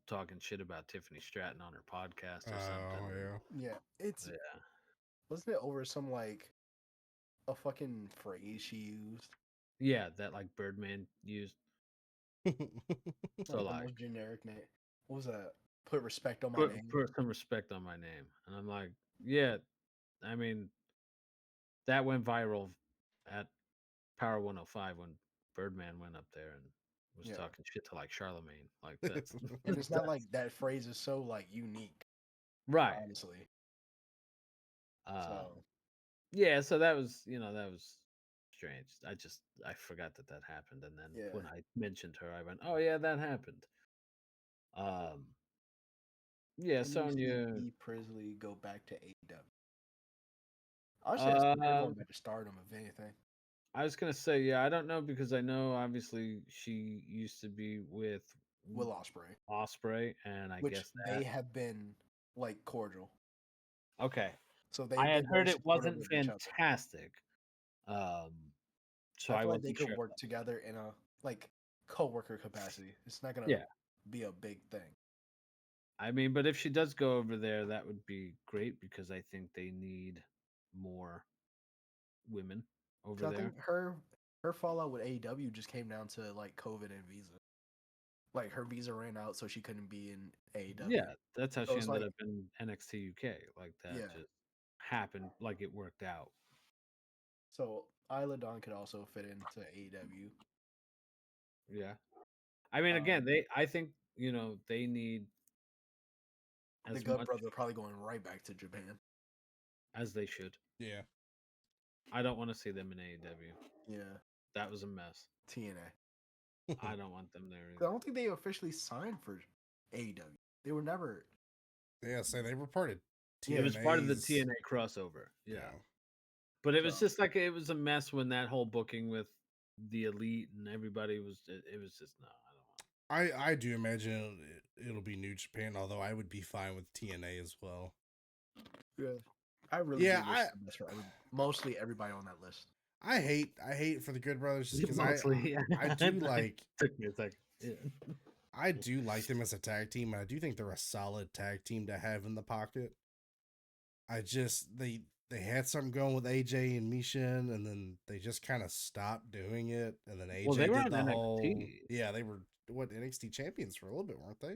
talking shit about Tiffany Stratton on her podcast or something. Oh, And yeah. Yeah. It's yeah, wasn't it over some like a fucking phrase she used? yeah, that like Birdman used. So Like the like most generic name. What was that? Put respect on my put name. put some respect on my name, and I'm like, yeah. I mean, that went viral at Power 105 when Birdman went up there and was Yeah. talking shit to like Charlemagne. Like that's And it's not like that phrase is so like unique, right. honestly. Um, So yeah, so that was strange. I forgot that happened, and then yeah. when I mentioned her, I went, "Oh yeah, that happened." Um, yeah, When do you see Sonya. B Priestley go back to AEW? I should see her Um, going back to Stardom if anything. I was gonna say, yeah, I don't know because I know obviously she used to be with Will Ospreay, Osprey, and I which guess they that have been like cordial. okay. So I they've had been very heard it supportive wasn't of each other. fantastic, um, so I I feel like they wasn't could sure. work together in a like co-worker capacity. It's not gonna Yeah, be a big thing. I mean, but if she does go over there, that would be great because I think they need more women over 'Cause I there. think her fallout with AEW just came down to like COVID and visa. Like her visa ran out, so she couldn't be in AEW. Yeah, that's how So she it's ended like, up in NXT UK. Like that yeah. just happened, like it worked out. So Isla Dawn could also fit into AEW. Yeah, I mean, again, Um, I think they need the as Good much Brothers are probably going right back to Japan. as they should. Yeah. I don't want to see them in AEW. Yeah, That was a mess. TNA. I don't want them there I either. don't think they officially signed for AEW. They were never. Yeah, so they were part of Yeah, It was part of the TNA's. TNA crossover. Yeah. Yeah. But it was So- just like it was a mess when that whole booking with the elite and everybody was. It was just no. I don't want. I do imagine it'll be New Japan, although I would be fine with TNA as well. Yeah, I really Yeah, do wish the best for mostly everybody on that list. I hate for the Good Brothers just because Mostly, yeah. I do like Took me a second. Yeah. I do like them as a tag team. And I do think they're a solid tag team to have in the pocket. I just they had something going with AJ and Mishin, and then they just kind of stopped doing it. And then AJ They were did on the whole NXT. they were NXT champions for a little bit, weren't they?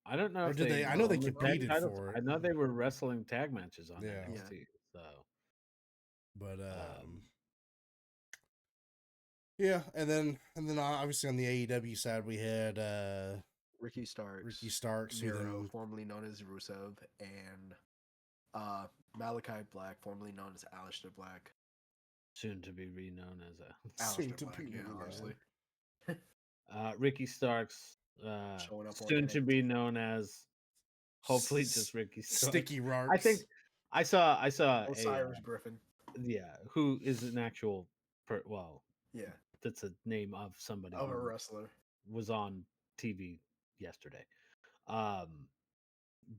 I don't know Or if did they? I know they won the tag competed titles. for I it. know they were wrestling tag matches on Yeah. NXT. So, But yeah, and then obviously on the AEW side we had Ricky Starks, who Miro, then formerly known as Rusev, and Malachi Black, formerly known as Aleister Black. soon to be reknown as a soon Aleister to Black, be yeah, renowned. honestly. Ricky Starks, Showing up on soon to be NXT. known as hopefully just Ricky Starks. Sticky Rarks. I think I saw Osiris Griffin. who is an actual Yeah, that's a name of somebody of a who wrestler. was on TV yesterday.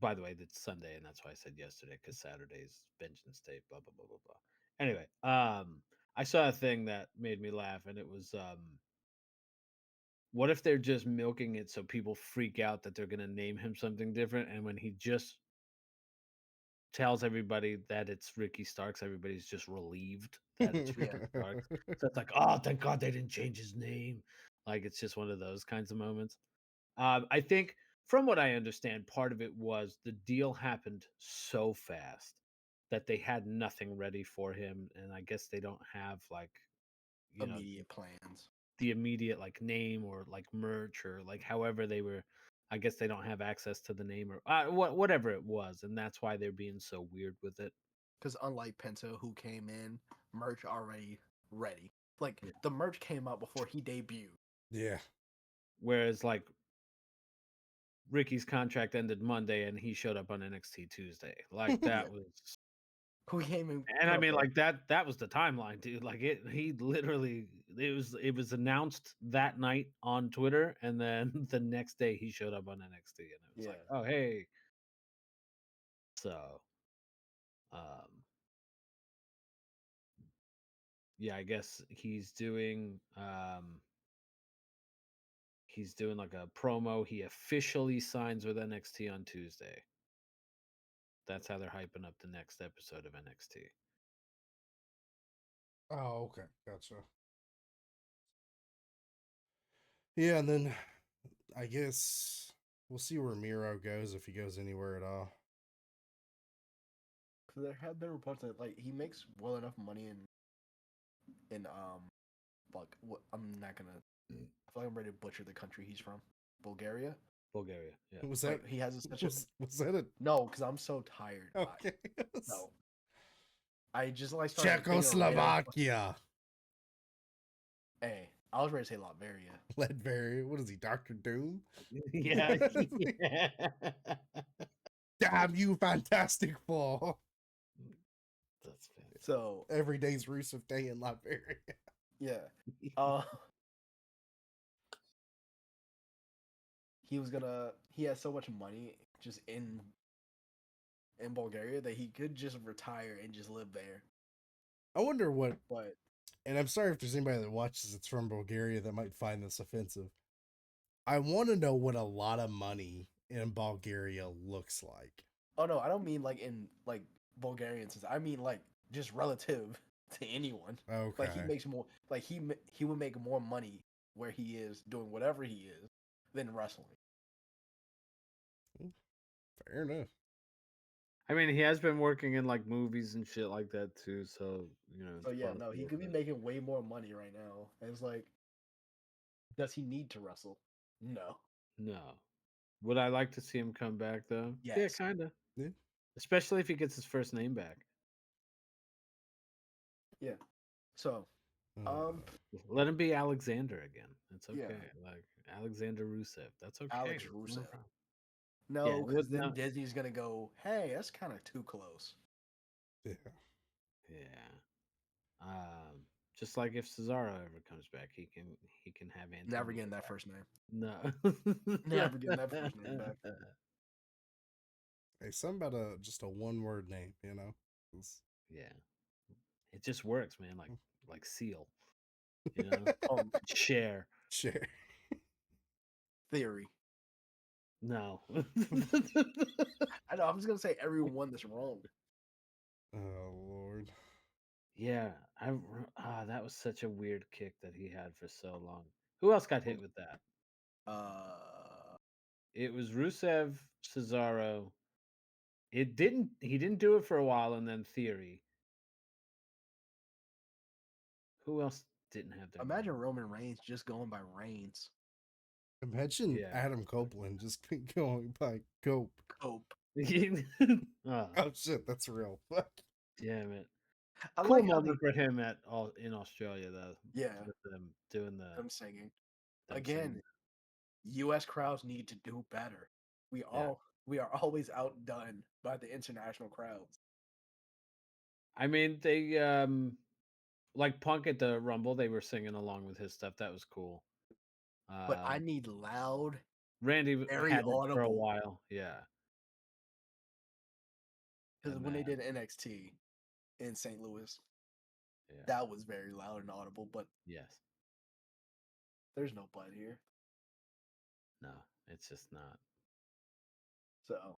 By the way, that's Sunday, and that's why I said yesterday because Saturday's Vengeance Day. Blah blah blah blah blah. Anyway, I saw a thing that made me laugh, and it was what if they're just milking it so people freak out that they're going to name him something different, and when he just tells everybody that it's Ricky Starks, everybody's just relieved that it's Ricky Starks. So it's like, oh, thank God they didn't change his name. Like it's just one of those kinds of moments. I think, from what I understand, part of it was the deal happened so fast that they had nothing ready for him, and I guess they don't have like, Immediate plans. the immediate like name or like merch or like however they were. I guess they don't have access to the name or whatever it was, and that's why they're being so weird with it. Because unlike Penta, who came in, merch already ready. Like, the merch came out before he debuted. Yeah. Whereas like Ricky's contract ended Monday and he showed up on NXT Tuesday. Like that was Who came in. and I mean like that was the timeline, dude. Like he literally it was announced that night on Twitter and then the next day he showed up on NXT and it was like, "Oh, hey." So yeah, I guess he's doing like a promo. He officially signs with NXT on Tuesday. That's how they're hyping up the next episode of NXT. Oh, okay. Gotcha. Yeah, and then I guess we'll see where Miro goes if he goes anywhere at all. There have been reports that like he makes well enough money in like what I'm not gonna. I feel like I'm ready to butcher the country he's from. Bulgaria. Yeah. Was that he has such was that a no? Because I'm so tired. okay? No. I just like started thinking of Czechoslovakia. Hey, I was ready to say Latveria. Ledbury. What is he, Dr. Doom? Yeah. Damn you, Fantastic Four. So Every day's Rusev Day in Liberia. yeah, he has so much money just in Bulgaria that he could just retire and just live there. I wonder what, But and I'm sorry if there's anybody that watches it's from Bulgaria that might find this offensive. I want to know what a lot of money in Bulgaria looks like. oh no, I don't mean like in like Bulgarian sense. I mean like just relative to anyone. Okay. Like he makes more. Like he would make more money where he is doing whatever he is than wrestling. Fair enough. I mean, he has been working in like movies and shit like that too. So So it's yeah, part of no, he it, could be but- making way more money right now. And it's like, does he need to wrestle? No. No. Would I like to see him come back though? Yeah, Yes. kind of. Yeah. Especially if he gets his first name back. Yeah. So, Let him be Alexander again. It's okay. Yeah. Like Alexander Rusev. That's okay. Alex There's no Rusev. problem. No, Yeah, because then no. Disney's gonna go, hey, that's kind of too close. Yeah. Yeah. Just like if Cesaro ever comes back, he can have Antonio. Never getting that back. first name. No. Never getting that first name back. Hey, something about just a one-word name, you know? Yeah. It just works, man. Like seal. You know? Share. Share. Theory. No. I know. I'm just gonna say everyone that's wrong. Oh Lord. Yeah, that was such a weird kick that he had for so long. Who else got hit with that? It was Rusev, Cesaro. He didn't do it for a while, and then Theory. Who else didn't have their Imagine Roman Reigns just going by Reigns. Imagine Yeah. Adam Copeland just going by Cope. Cope. Oh, Oh shit, that's real. Fuck. damn it. I Cool like how moment for him in Australia though. Yeah. With them doing I'm singing. them Again, singing. US crowds need to do better. We are always outdone by the international crowds. I mean, they like Punk at the Rumble, they were singing along with his stuff. That was cool. But I need loud, Randy very had it for a audible. while. Yeah. Because And when they did NXT in St. Louis, yeah. that was very loud and audible. But Yes. there's no but here. No, it's just not. So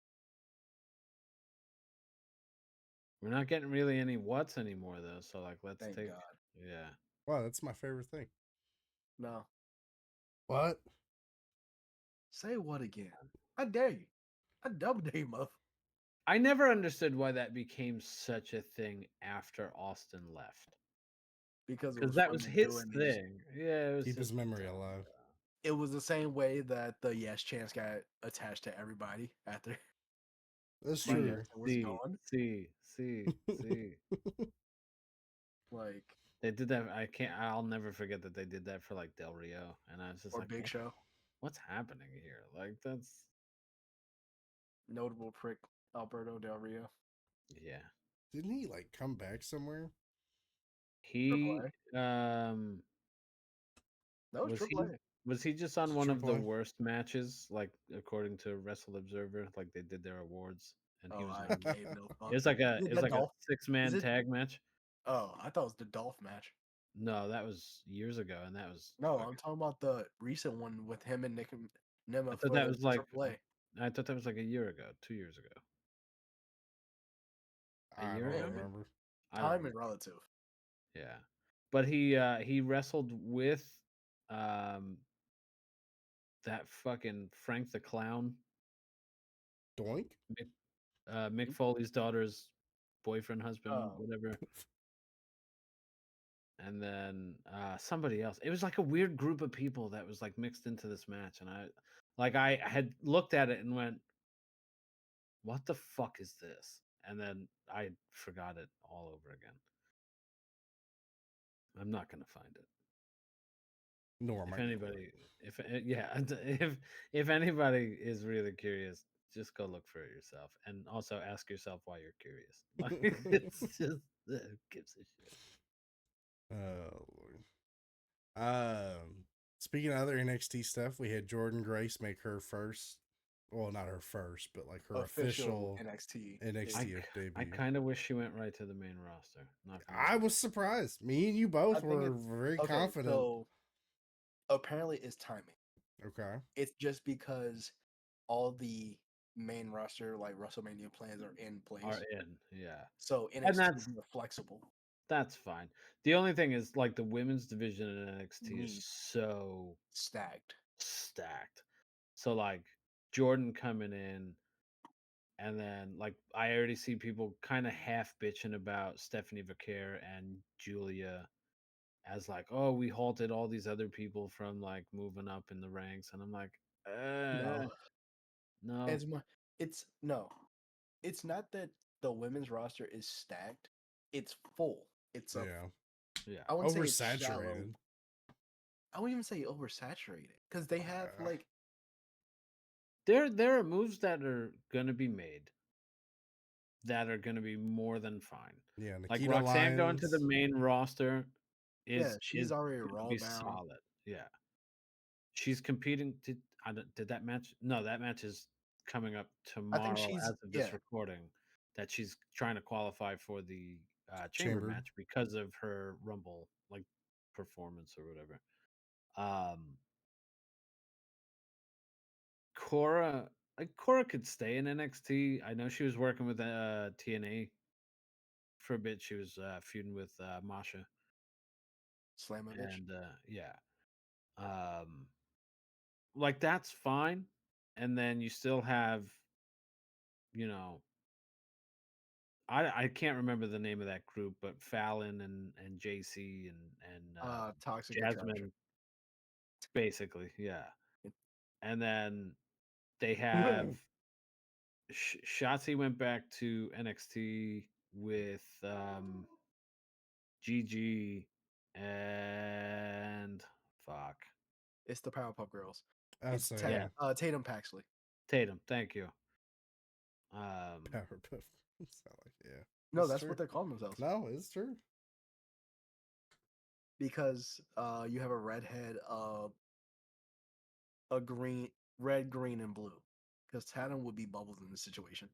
We're not getting really any what's anymore though. So like let's thank take God. yeah. Wow, that's my favorite thing. No. What? Say what again? I dare you. I double dare you, mother. I never understood why that became such a thing after Austin left. Because That was his doing thing. Yeah, it was Keep his just memory dumb. alive. It was the same way that the Yes Chance got attached to everybody after That's my true. Yes was gone. See. Like They did that. I'll never forget that they did that for like Del Rio, and I was just or like, Big Show. what's happening here? Like that's Notable prick Alberto Del Rio. yeah. Didn't he like come back somewhere? He That was was Triple A. was he just on one of the Triple A? worst matches, like according to Wrestle Observer, like they did their awards, and he Oh, was I on. gave no fuck. It was like a Is it that Dolph? 6-man it- tag match. Oh, I thought it was the Dolph match. No, that was years ago, and that was No, fucking- I'm talking about the recent one with him and Nick I Nema thought for that was like Triple A. I thought that was like a year ago, 2 years ago. A I year don't ago? remember. I don't Time know. is relative. Yeah. But he wrestled with um that fucking Frank the Clown, Doink? Mick Foley's daughter's boyfriend, husband, Oh. whatever. And then somebody else. It was like a weird group of people that was like mixed into this match, and I had looked at it and went, "What the fuck is this?" And then I forgot it all over again. I'm not gonna find it. Nor am If I anybody, if anybody is really curious, just go look for it yourself, and also ask yourself why you're curious. Like, it's just Who gives a shit? Oh Lord. Speaking of other NXT stuff, we had Jordan Grace make her first. Well, not her first, but like her official NXT. NXT I debut. kind of wish she went right to the main roster. Not gonna I lie. was surprised. Me and you I both think were it's very okay. confident. So apparently, it's timing. Okay. It's just because all the main roster like WrestleMania plans are in place. Are in, yeah, So and NXT is more flexible. that's fine. The only thing is like the women's division in NXT is Need so stacked. stacked. So like Jordan coming in, and then like I already see people kind of half bitching about Stephanie Vaquer and Julia as like, oh, we halted all these other people from like moving up in the ranks, and I'm like, No, no, as much. It's no. It's not that the women's roster is stacked. It's full. It's a. Yeah. yeah. I wouldn't say it's shallow. Oversaturated. I wouldn't even say oversaturated because they have like There are moves that are gonna be made that are gonna be more than fine. Yeah, Like Nikita Roxanne going to the Lyons. main roster yeah, is she's already gonna raw be bound. solid. Yeah. She's competing. Did that match? No, that match is coming up I think tomorrow she's as of this recording. That she's trying to qualify for the chamber Chamber. match because of her Rumble like performance or whatever. Cora, like Cora could stay in NXT. I know she was working with TNA for a bit. She was feuding with Masha, Slamovich. and yeah, um, like that's fine. And then you still have, you know, I can't remember the name of that group, but Fallon and JC and Toxic Jasmine, Attraction. basically, yeah. And then they have Shotzi went back to NXT with Gigi and fuck It's the Powerpuff Girls. I'll It's say Tatum Paxley. Tatum. Thank you. Powerpuff. Sound like, yeah. No, It's that's true. what they're calling themselves. No, it's true. Because you have a redhead, a green, red, green, and blue. Because Tatum would be Bubbles in this situation.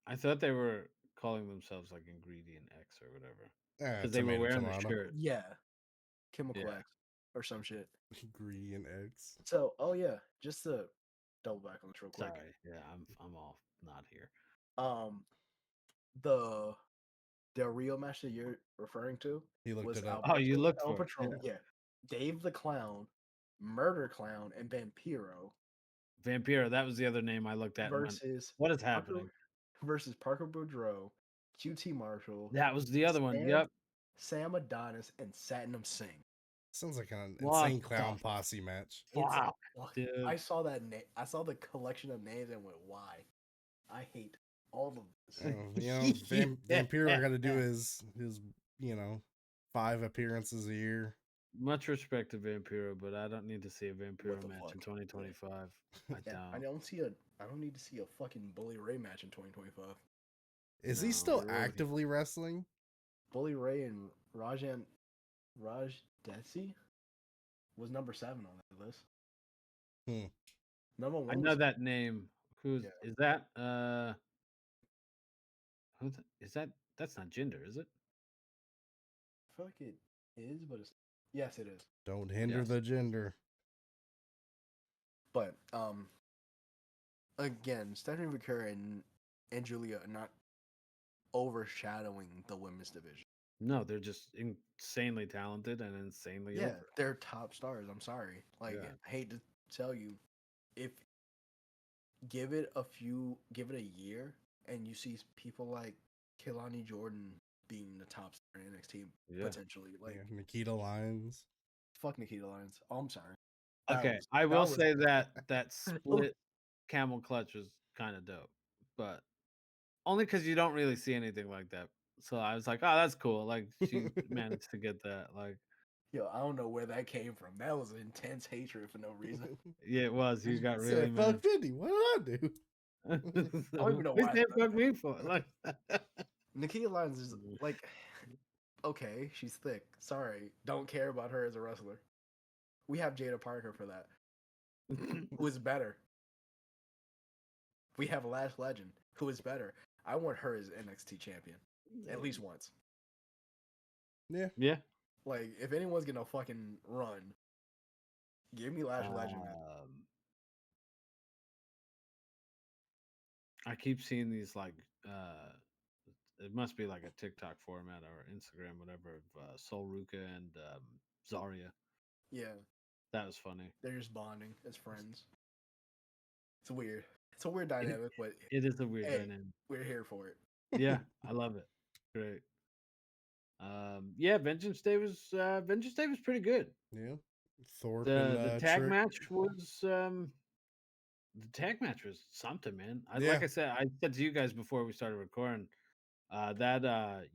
I thought they were calling themselves like Ingredient X or whatever because they were Tomato, wearing the tomato. shirt. Yeah, Chemical Yeah. X or some shit. Ingredient eggs. So, oh yeah, just to double back on this real quick. Sorry, yeah, I'm all not here. The Del Rio match that you're referring to He looked was it up. Oh, you looked El for it. Patron, yeah. Dave the Clown, Murder Clown, and Vampiro Vampiro, that was the other name I looked at. And went, versus what is happening? Parker Boudreaux, QT Marshall, That was the other one. Yep. Sam Adonis, and Satnam Singh. Sounds like an What insane clown the posse match. Fuck, Dude. dude. I saw that name. I saw the collection of names and went, "Why? I hate all of this." Vampiro got to do his 5 appearances a year. Much respect to Vampiro, but I don't need to see a Vampiro the match fuck? in 2025. Yeah, I don't need to see a fucking Bully Ray match in 2025. Is he No, still really. actively wrestling? Bully Ray and Raj Desi was number 7 on that list. Number 1. I know that name. Is that? Is that? That's not Jinder, is it? I feel like it is, but yes, it is. Don't hinder Yes. the gender. But again, Stephanie Vaquer and Julia are not overshadowing the women's division. No, they're just insanely talented and insanely over. They're top stars. I'm sorry. Like, Yeah. I hate to tell you, if give it a year, and you see people like Kehlani Jordan being the top star in NXT potentially. Like, Nikita Lyons. fuck Nikita Lyons. Oh, I'm sorry. Okay, I will say that split camel clutch was kind of dope, but only because you don't really see anything like that. So I was like, oh, that's cool. Like she managed to get that. Like, yo, I don't know where that came from. That was intense hatred for no reason. yeah, it was. You got really Said, mad. fuck 50. What did I do? I don't even know What why. did they fuck me for? Like, Nikita Lyons is like, okay, she's thick. Sorry, don't care about her as a wrestler. We have Jada Parker for that. Who is better? We have Lash Legend, who is better. I want her as NXT champion at least once. Yeah. Yeah. Like, if anyone's gonna fucking run, give me Lash Legend. I keep seeing these like it must be like a TikTok format or Instagram, whatever, of Sol Ruka and Zarya. Yeah, That was funny. they're just bonding as friends. It's weird. It's a weird dynamic, but It is a weird hey, dynamic. we're here for it. Yeah, I love it. Great. Yeah, Vengeance Day was pretty good. Yeah. Thorpe The and tag Trick. match was something, man. Yeah. Like I said to you guys before we started recording, that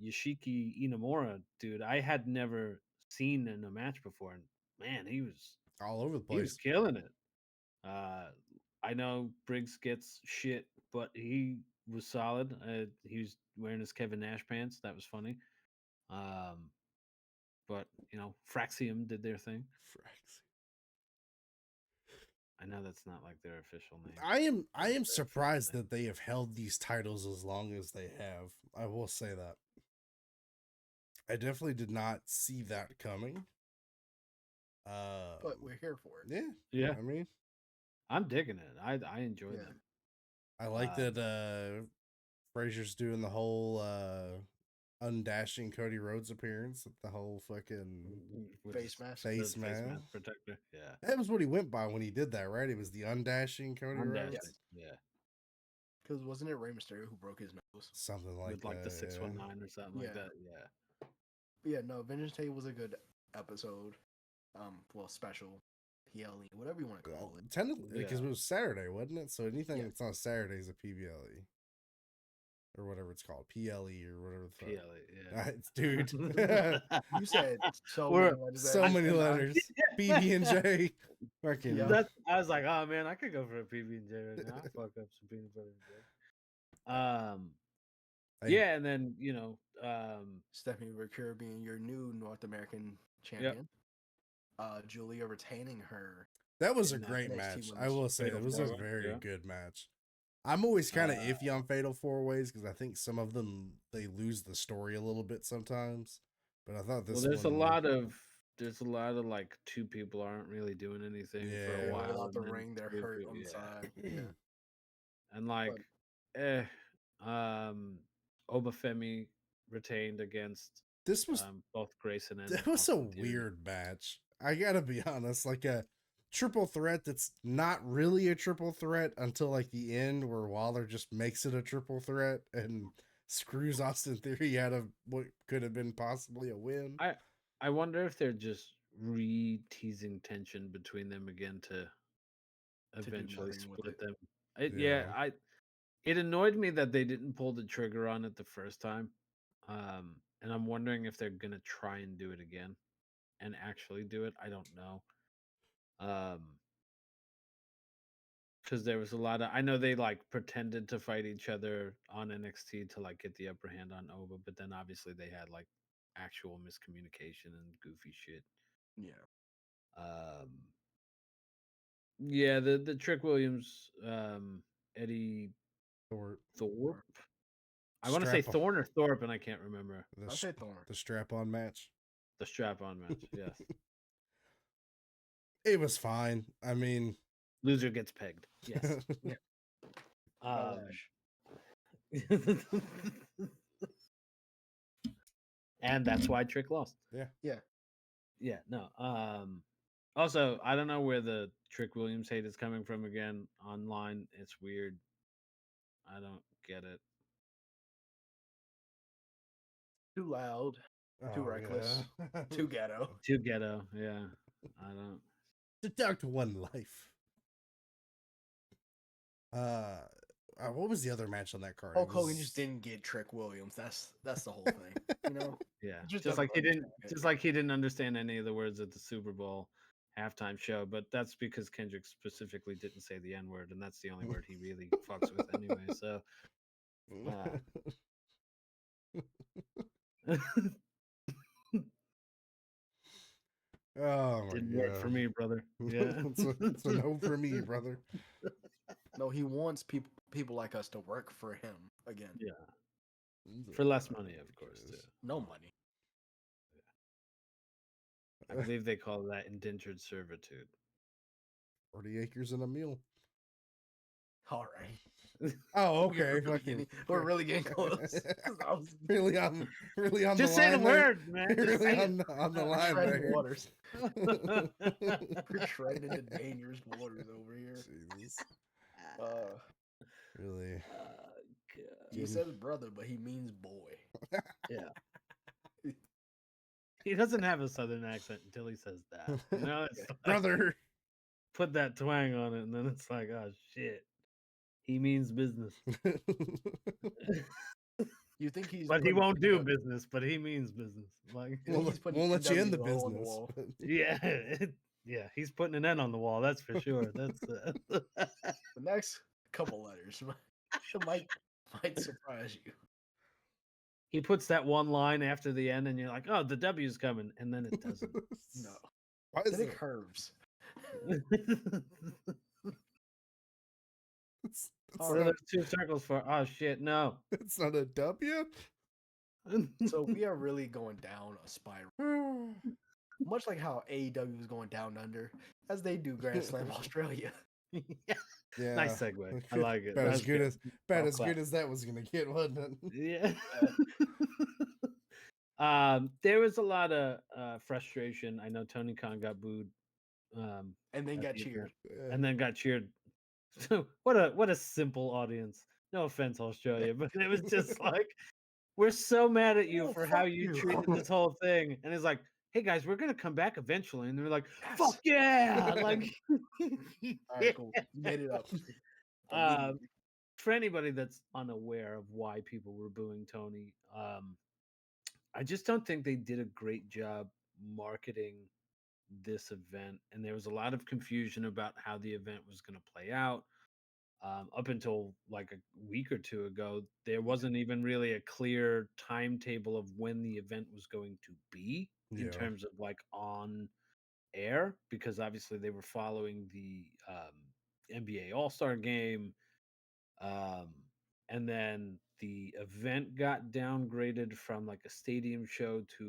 Yoshiki Inamura dude, I had never seen in a match before, and man, he was All over the he was place. killing it. I know Briggs gets shit, but he was solid. He was wearing his Kevin Nash pants. That was funny. But Fraxium did their thing. I know that's not like their official name. I am surprised that they have held these titles as long as they have. I will say that. I definitely did not see that coming. But we're here for it. Yeah. I mean, I'm digging it. I enjoy them. I like that Frazier's doing the whole undashing Cody Rhodes appearance with the whole fucking With Face his mask. face face mask. mask protector. Yeah. That was what he went by when he did that, right? It was the undashing Cody Undashing. Rhodes. Yeah. Because wasn't it Rey Mysterio who broke his nose? Something like With like that. the 619 or something like Yeah. that. Yeah. But yeah, no, Vengeance Day was a good episode. Well, special, PLE, whatever you want to call it. Technically, because Yeah. it was Saturday, wasn't it? So anything Yeah. that's not Saturday is a PBLE. Or whatever it's called. PLE or whatever the fuck. PLE, yeah. Dude. You said so We're- many letters. So many letters. BB and J. Fucking Yeah. I was like, oh man, I could go for a PB and J right now. I'll fuck up some peanut butter and J. Yeah, and then Stephanie Mercure being your new North American champion. Julia retaining her. that was a in that great NXT match. I Women's will say Fatal it was a four-way. very Yeah. good match. I'm always kind of iffy on Fatal 4-Ways because I think some of them they lose the story a little bit sometimes. But I thought this Well, there's one, a lot of like two people aren't really doing anything for Yeah. a while. Without the and then ring, they're three hurt people- on the yeah. side. Yeah. And like, Obafemi retained against this was both Grayson and that was a Austin Theory. weird match. I gotta be honest, like a triple threat that's not really a triple threat until like the end, where Waller just makes it a triple threat and screws Austin Theory out of what could have been possibly a win. I wonder if they're just re-teasing tension between them again to eventually nothing with split it. them. Yeah. It annoyed me that they didn't pull the trigger on it the first time. And I'm wondering if they're gonna try and do it again and actually do it. I don't know. Because there was a lot of, I know they like pretended to fight each other on NXT to like get the upper hand on Oba, but then obviously they had like actual miscommunication and goofy shit. Yeah. Yeah, the Trick Williams, Eddie Thorpe. I want to say Strap-on. Thorne or Thorpe, and I can't remember. I'll say Thorne. The strap-on match. The strap-on match, yes. It was fine. I mean, Loser gets pegged. Yes. Yeah. And that's why Trick lost. Yeah. Yeah. Yeah, no. Also, I don't know where the Trick Williams hate is coming from again online. It's weird. I don't get it. Too loud. Too reckless. yeah. Too ghetto. Too ghetto. Yeah. I don't. Deduct one life. What was the other match on that card? Hulk Hogan just didn't get Trick Williams. That's the whole thing. You know? Yeah. Just Just like he doesn't didn't understand it. just like he didn't understand any of the words at the Super Bowl halftime show, but that's because Kendrick specifically didn't say the N-word, and that's the only word he really fucks with anyway. So Oh my Didn't work for me, brother. Yeah. it's a no for me, brother. No, he wants people like us to work for him again. Yeah. For less money, of course, too. No money. I believe they call that indentured servitude. 40 acres and a mule. All right. Oh, okay. We're really getting close. really on Just the say line the there. word, man. Just Really say on the We're line treading there. waters. We're treading into dangerous waters over here. Jesus. Really. He says brother, but he means boy. Yeah. He doesn't have a southern accent until he says that. You know, it's like, Brother. put that twang on it, and then it's like, oh shit. He means business. You think he's But he putting won't do NW business, but he means business. Like You think he's putting won't let you in the NWO on the business. wall? yeah. Yeah, he's putting an N on the wall, that's for sure. That's The next couple letters might surprise you. he puts that one line after the end, and you're like, oh, the W's coming, and then it doesn't. No. Why is Then it it? curves. It's What are those two circles for? Oh shit, no. It's not a W. So we are really going down a spiral. Much like how AEW is going down under, as they do Grand Slam Australia. Yeah. Nice segue. I like it. About as good as I'll good as that was gonna get, wasn't it? Yeah. There was a lot of frustration. I know Tony Khan got booed. And then at got the cheered. event, and then got cheered. What a simple audience. No offense, Australia, but it was just like, we're so mad at you Oh, for how fuck you you. treated this whole thing. And it's like, hey guys, we're gonna come back eventually. And they're like, Yes. fuck yeah. Like All right, cool. You made it up. For anybody that's unaware of why people were booing Tony, I just don't think they did a great job marketing this event, and there was a lot of confusion about how the event was going to play out. Up until like a week or two ago, there wasn't even really a clear timetable of when the event was going to be in terms of like on air, because obviously they were following the NBA All-Star game. And then the event got downgraded from like a stadium show to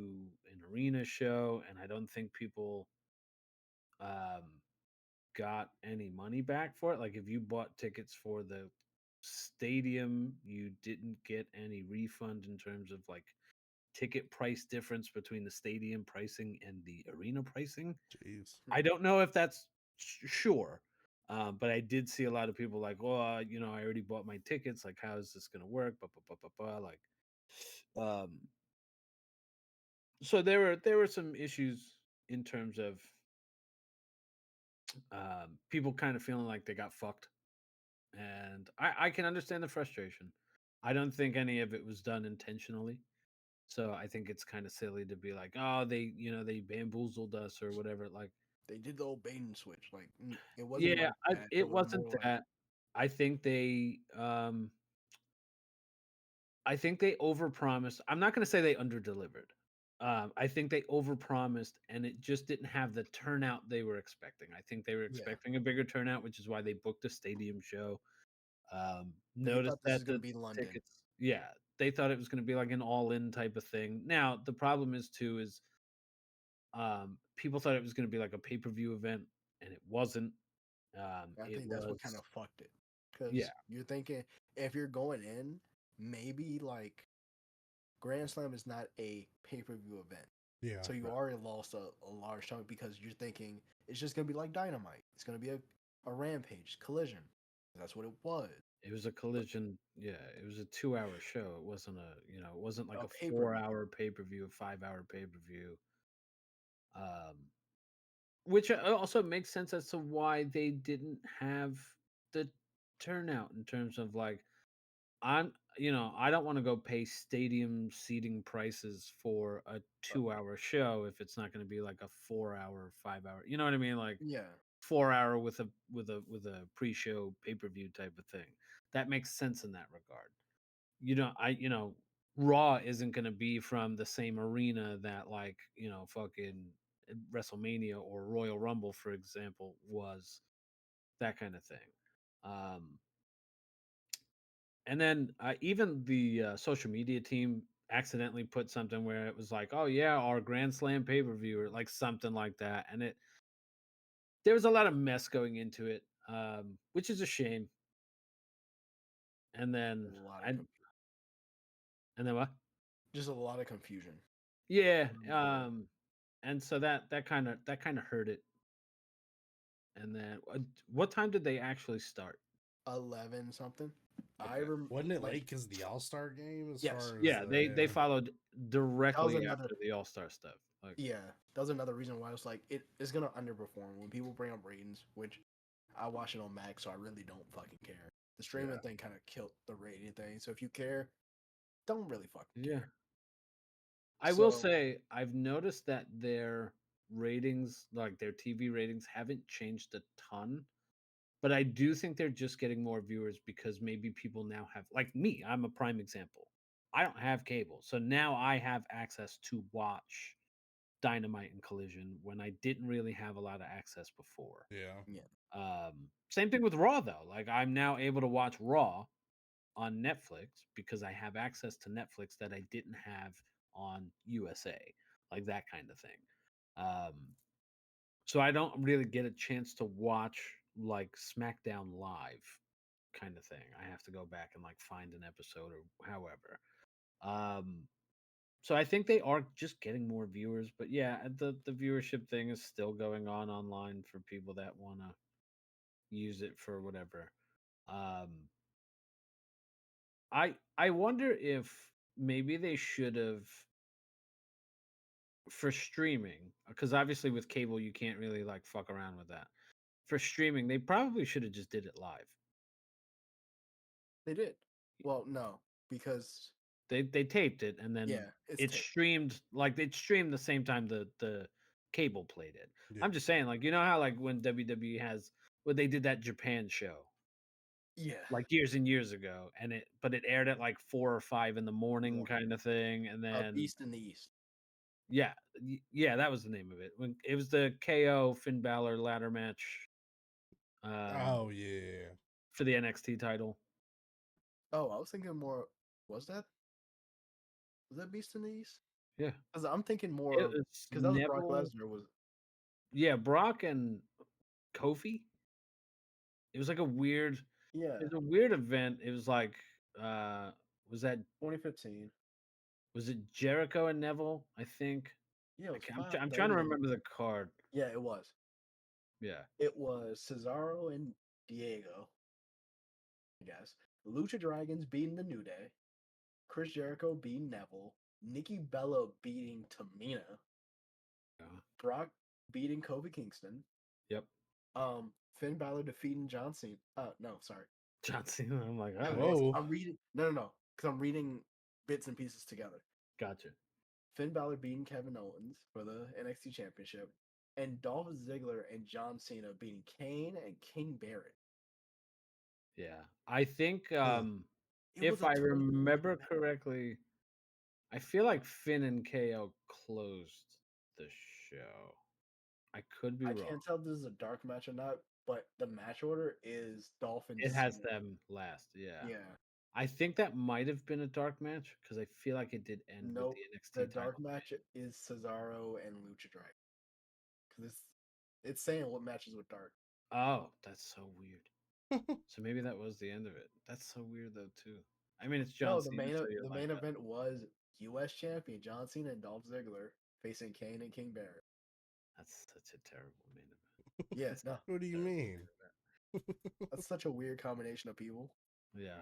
an arena show, and I don't think people got any money back for it. Like if you bought tickets for the stadium, you didn't get any refund in terms of like ticket price difference between the stadium pricing and the arena pricing. Jeez. I don't know if that's sure. But I did see a lot of people like, well, I already bought my tickets. Like, how is this going to work? Like, so there were some issues in terms of people kind of feeling like they got fucked, and I can understand the frustration. I don't think any of it was done intentionally, so I think it's kind of silly to be like, oh, they bamboozled us or whatever. Like, they did the old bait and switch. Like it wasn't yeah, like that. it was wasn't more that. I think they overpromised. I'm not going to say they underdelivered. I think they overpromised, and it just didn't have the turnout they were expecting. I think they were expecting a bigger turnout, which is why they booked a stadium show. Notice this that is going to the be London. tickets, yeah, they thought it was going to be like an all-in type of thing. Now the problem is people thought it was going to be like a pay-per-view event, and it wasn't. I think that's what kind of fucked it. Because you're thinking if you're going in, maybe like Grand Slam is not a pay-per-view event. Yeah. So you already lost a large chunk because you're thinking it's just gonna be like Dynamite. It's gonna be a Rampage Collision. That's what it was. It was a Collision. Yeah, it was a 2-hour show. It wasn't it wasn't like a pay-per-view. 4-hour pay-per-view, a 5-hour pay-per-view. Which also makes sense as to why they didn't have the turnout in terms of like, I don't want to go pay stadium seating prices for a 2-hour show if it's not going to be like a 4-hour, 5-hour. You know what I mean? Like 4-hour with a pre-show pay-per-view type of thing. That makes sense in that regard. Raw isn't going to be from the same arena that, like, fucking WrestleMania or Royal Rumble, for example, was, that kind of thing. Um, and then even the social media team accidentally put something where it was like, oh yeah, our Grand Slam pay-per-view, or like something like that. And there was a lot of mess going into it, which is a shame. And then There's a lot of and and then what? just a lot of confusion. Yeah, Yeah. and so that kind of hurt it. And then what time did they actually start? 11 something. I Okay. remember. Wasn't it Like, late because the All Star game? As yes, far as Yeah, they followed that was directly another. after the All-Star stuff. Like, Yeah, that was another reason why I was like, it is gonna underperform when people bring up ratings, which I watch it on Max, so I really don't fucking care. The streaming Yeah. thing kind of killed the rating thing. So if you care, don't really fucking yeah. care. I will So say I've noticed that their ratings, like their TV ratings, haven't changed a ton. But I do think they're just getting more viewers because maybe people now have, like me, I'm a prime example. I don't have cable. So now I have access to watch Dynamite and Collision when I didn't really have a lot of access before. yeah. yeah, Same thing with Raw though. Like, I'm now able to watch Raw on Netflix because I have access to Netflix that I didn't have on USA, like that kind of thing. Um, so I don't really get a chance to watch like SmackDown live kind of thing. I have to go back and like find an episode or however. Um, so I think they are just getting more viewers, but yeah, the viewership thing is still going on online for people that want to use it for whatever. Um, I wonder if maybe they should have, for streaming, because obviously with cable you can't really like fuck around with that. For streaming, they probably should have just did it live. they did. Well, no, because They taped it and then yeah, it's it streamed, like it streamed the same time the cable played it. Yeah. I'm just saying, like, you know how like when WWE has, when they did that Japan show yeah, like years and years ago, and it aired at like 4 or 5 in the morning kind of thing, and a then beast in the east. yeah, yeah, that was the name of it. When it was the KO Finn Balor ladder match, um, Oh yeah. for the NXT title. Oh, I was thinking more. Was that beast in the east? Yeah, Because I'm thinking more it of, was because that was Brock Neville. Lesnar. Was Yeah, Brock and Kofi. It was like a weird. yeah, It was a weird event. It was like, uh, was that 2015. was it Jericho and Neville? I think. Yeah, it was I'm trying to 5:30. remember the card. Yeah, it was. Yeah, It was Cesaro and Diego, I guess. Lucha Dragons beating the New Day. Chris Jericho beating Neville. Nikki Bella beating Tamina. yeah, Brock beating Kofi Kingston. yep. Finn Balor defeating John Cena. No, sorry. John Cena. I'm like, all right, Whoa. I'm reading. No, because I'm reading bits and pieces together. gotcha. Finn Balor beating Kevin Owens for the NXT Championship, and Dolph Ziggler and John Cena beating Kane and King Barrett. Yeah, I think It was if a I 20-minute remember match. correctly, I feel like Finn and KO closed the show. I could be I wrong. can't tell if this is a dark match or not, but the match order is Dolph and It has Cena. them last. Yeah. Yeah. I think that might have been a dark match because I feel like it did end with the Nope. The NXT dark title. match is Cesaro and Lucha Dragon. Because it's saying what matches with dark. Oh, that's so weird. So maybe that was the end of it. That's so weird though too. I mean, it's John No, Cena, so you're the like, main event was U.S. champion John Cena and Dolph Ziggler facing Kane and King Barrett. that's such a terrible main event. Yeah, That's no, such a What do you terrible main mean? event. that's such a weird combination of people. Yeah,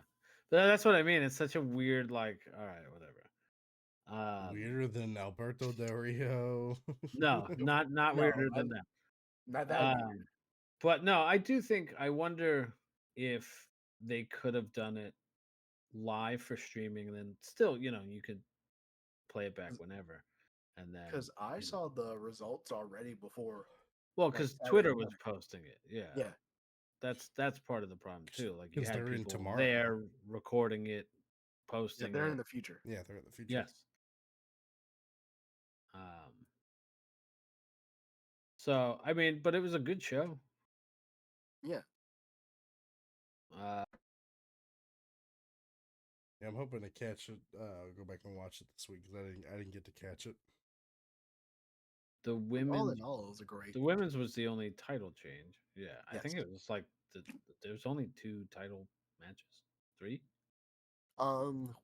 but that's what I mean. It's such a weird, like, all right, whatever. Weirder than Alberto Del Rio. No, not No, weirder than that. not that weird. But no, I do think, I wonder if they could have done it live for streaming, and then still, you could play it back whenever, and then Because I saw the results already before, well, like because Saturday Twitter was night. posting it. Yeah, Yeah, that's part of the problem too. Like, you Because had they're in people tomorrow. there recording it posting they're it. in the future. Yeah, they're in the future. Yes. So I mean, but it was a good show. Yeah. Uh, Yeah, I'm hoping to catch it. Go back and watch it this week because I didn't get to catch it. the All women's in all, it was a great. the women's was the only title change. Yeah, I think Yes. it was like there's only 2 title matches. 3?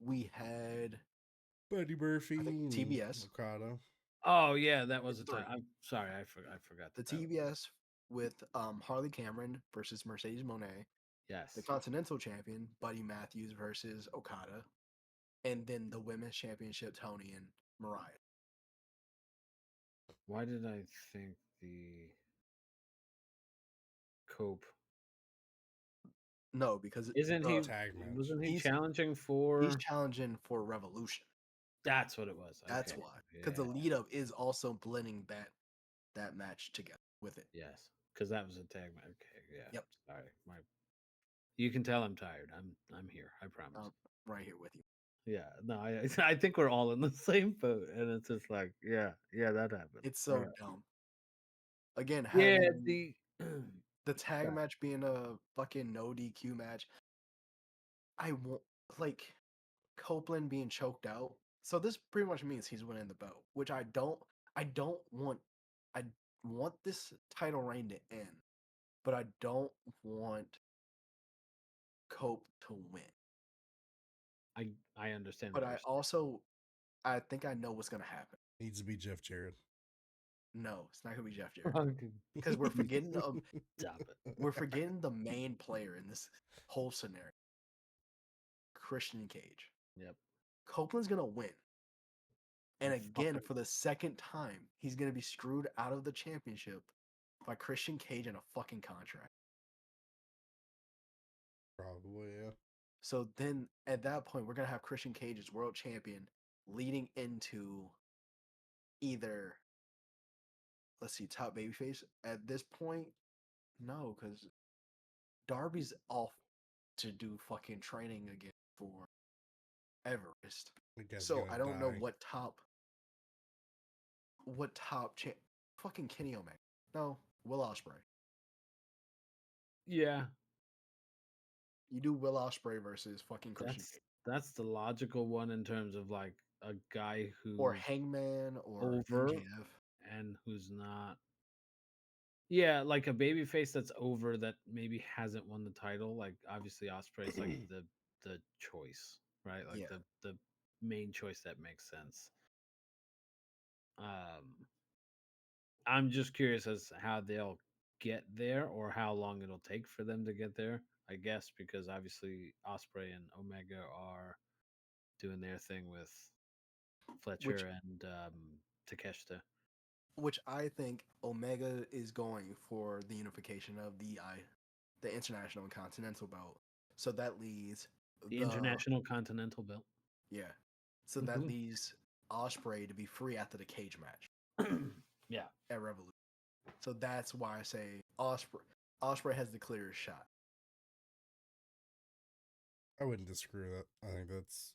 We had Buddy Murphy I think and TBS. Okada. Oh yeah, that was It's a title. 3. I'm sorry, I forgot The title. TBS with Harley Cameron versus Mercedes Moné. Yes. The Continental Champion Buddy Matthews versus Okada, and then the Women's Championship Tony and Mariah. Why did I think the Cope? No, because Isn't he? Tag match. Wasn't he He's- challenging he's for? challenging for Revolution. That's what it was. That's Okay. why. Because the Yeah. lead up is also blending that match together with it. Yes, because that was a tag match. Okay. Yeah. Yep. Sorry, You can tell I'm tired. I'm here. I promise. Right here with you. Yeah. No, I think we're all in the same boat, and it's just like, yeah, that happened. It's so Alright. dumb. Again, Yeah. having The the tag Sorry. match being a fucking no DQ match. I want like Copeland being choked out. So this pretty much means he's winning the belt, which I don't want. I want this title reign to end, but I don't want Cope to win. I understand. But What I you're also I think I know what's gonna happen. Needs to be Jeff Jarrett. No, it's not gonna be Jeff Jarrett saying. because we're forgetting Stop it. we're forgetting the main player in this whole scenario, Christian Cage. Yep. Copeland's gonna win. And again, Fucker. for the second time, he's gonna be screwed out of the championship by Christian Cage in a fucking contract. Probably, yeah. So then at that point, we're gonna have Christian Cage as world champion leading into either let's see, top babyface. At this point, no, because Darby's off to do fucking training again for Everest. The guy's So gonna I don't know die. what top fucking Kenny Omega. No, Will Ospreay. Yeah, You do Will Ospreay versus fucking Christian Cage. that's the logical one in terms of like a guy who's Or Hangman or over MJF. and who's not. Yeah, like a babyface that's over that maybe hasn't won the title. Like obviously Osprey's like the choice, right? Like Yeah. the main choice that makes sense. I'm just curious as to how they'll get there or how long it'll take for them to get there. I guess because obviously Osprey and Omega are doing their thing with Fletcher and Takeshita. Which I think Omega is going for the unification of the international and continental belt. So that leaves The International Continental Belt. Yeah. So that leaves Osprey to be free after the cage match. Yeah. At Revolution. So that's why I say Osprey has the clearest shot. I wouldn't disagree with that. I think that's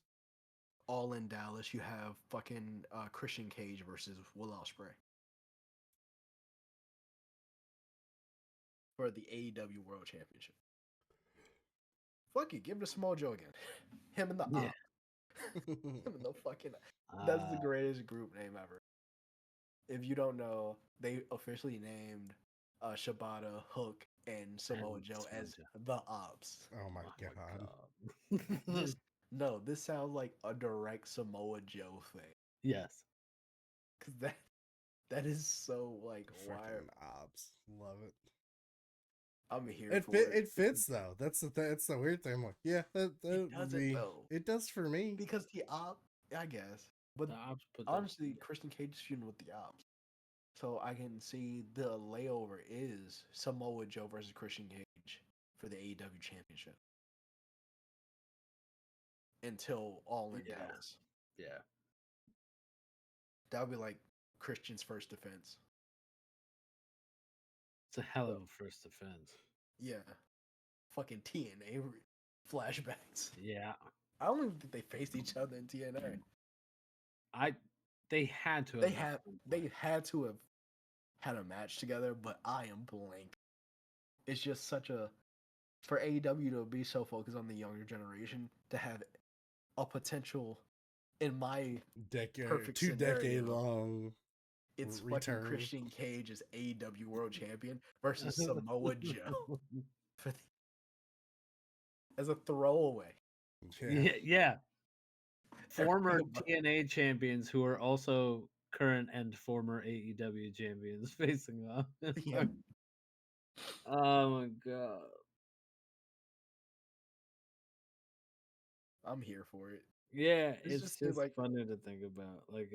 All in Dallas, you have fucking Christian Cage versus Will Ospreay for the AEW World Championship. Fuck it, give it to Samoa Joe again. Him and the Yeah. Him and the fucking. That's the greatest group name ever. If you don't know, they officially named Shibata, Hook, and Samoa Joe as the Ops. oh my god. This sounds like a direct Samoa Joe thing. Yes. Cause that is so like wild. Freaking Ops. Love it. I'm here It for it. It fits though. That's the weird thing. I'm like, yeah, that It would doesn't be. though. It does for me. Because the Op, I guess. But The Ops put honestly, Christian Cage is shooting with the Ops. So I can see the layover is Samoa Joe versus Christian Cage for the AEW Championship. Until All in Dallas. Yeah. That would be like Christian's first defense. It's a hell of a first defense. Yeah. Fucking TNA flashbacks. Yeah. I don't even think they faced each other in TNA. They had to. They had to have had a match together, but I am blank. It's just such a for AEW to be so focused on the younger generation to have a potential in my perfect 2 scenario. decade long It's return. fucking Christian Cage as AEW World Champion versus Samoa Joe as a throwaway. Yeah. Former TNA champions who are also current and former AEW champions facing off. Yeah. Oh my god. I'm here for it. Yeah, It's it's just like funny to think about. Like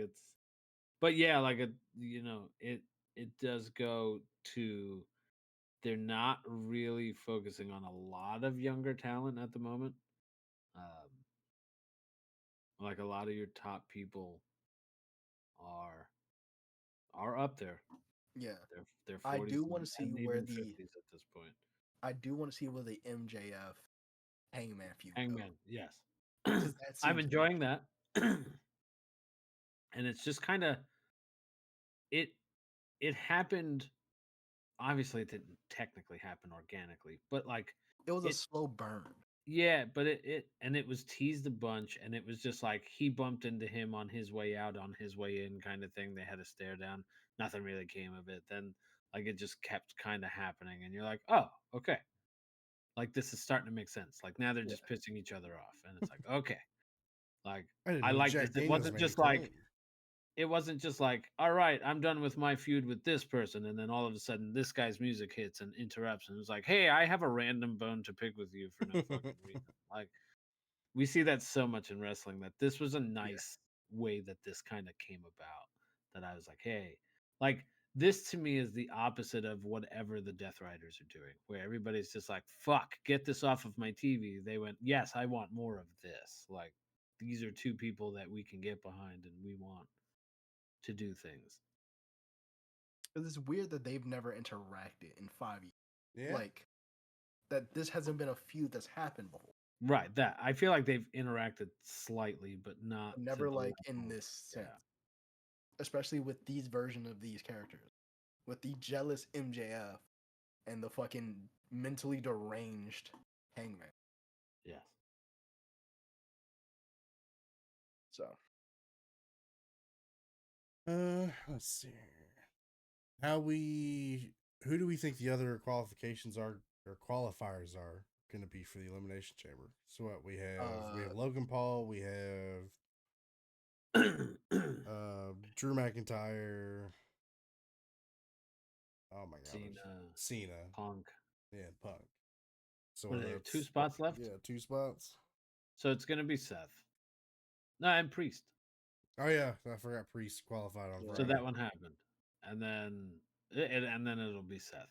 but yeah, like it does go to they're not really focusing on a lot of younger talent at the moment. Like a lot of your top people are up there. yeah. They're 40s I do want to see and where even the 50s at this point. I do want to see where the MJF Hangman feud goes. Hangman, yes. Because that I'm seems enjoying that. And it's just kind of it happened. Obviously it didn't technically happen organically, but like it was a slow burn. Yeah, but it was teased a bunch, and it was just like he bumped into him on his way out, on his way in, kind of thing. They had a stare down. Nothing really came of it. Then like it just kept kind of happening, and you're like, oh, okay, like this is starting to make sense. Like now they're just pissing each other off, and it's like, okay, like I like this. It wasn't just like all right, I'm done with my feud with this person, and then all of a sudden this guy's music hits and interrupts, and it's like, hey, I have a random bone to pick with you for no fucking reason. Like we see that so much in wrestling that this was a nice way that this kind of came about. That I was like, hey, like this to me is the opposite of whatever the Death Riders are doing, where everybody's just like, fuck, get this off of my TV. They went, yes, I want more of this. Like these are two people that we can get behind and we want to do things. It's weird that they've never interacted in 5 years. Yeah. Like that this hasn't been a feud that's happened before. Right. That I feel like they've interacted slightly, but not never like in this sense. Yeah. Especially with these version of these characters. With the jealous MJF and the fucking mentally deranged Hangman. Yes. So let's see. Who do we think the other qualifications are or qualifiers are going to be for the Elimination Chamber? So what we have Logan Paul, we have Drew McIntyre. Oh my god, Cena, Punk, Punk. So what are there 2 spots left? Yeah, 2 spots. So it's going to be Seth. No, and Priest. Oh yeah, I forgot Priest qualified on Friday. So that one happened, and then it'll be Seth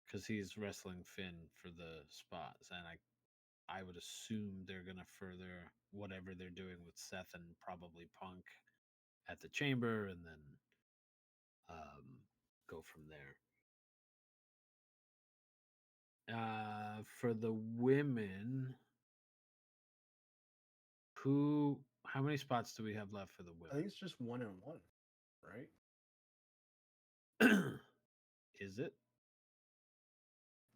because he's wrestling Finn for the spots, and I would assume they're gonna further whatever they're doing with Seth and probably Punk at the Chamber, and then go from there. For the women, how many spots do we have left for the women? I think it's just 1 and 1, right? Is it?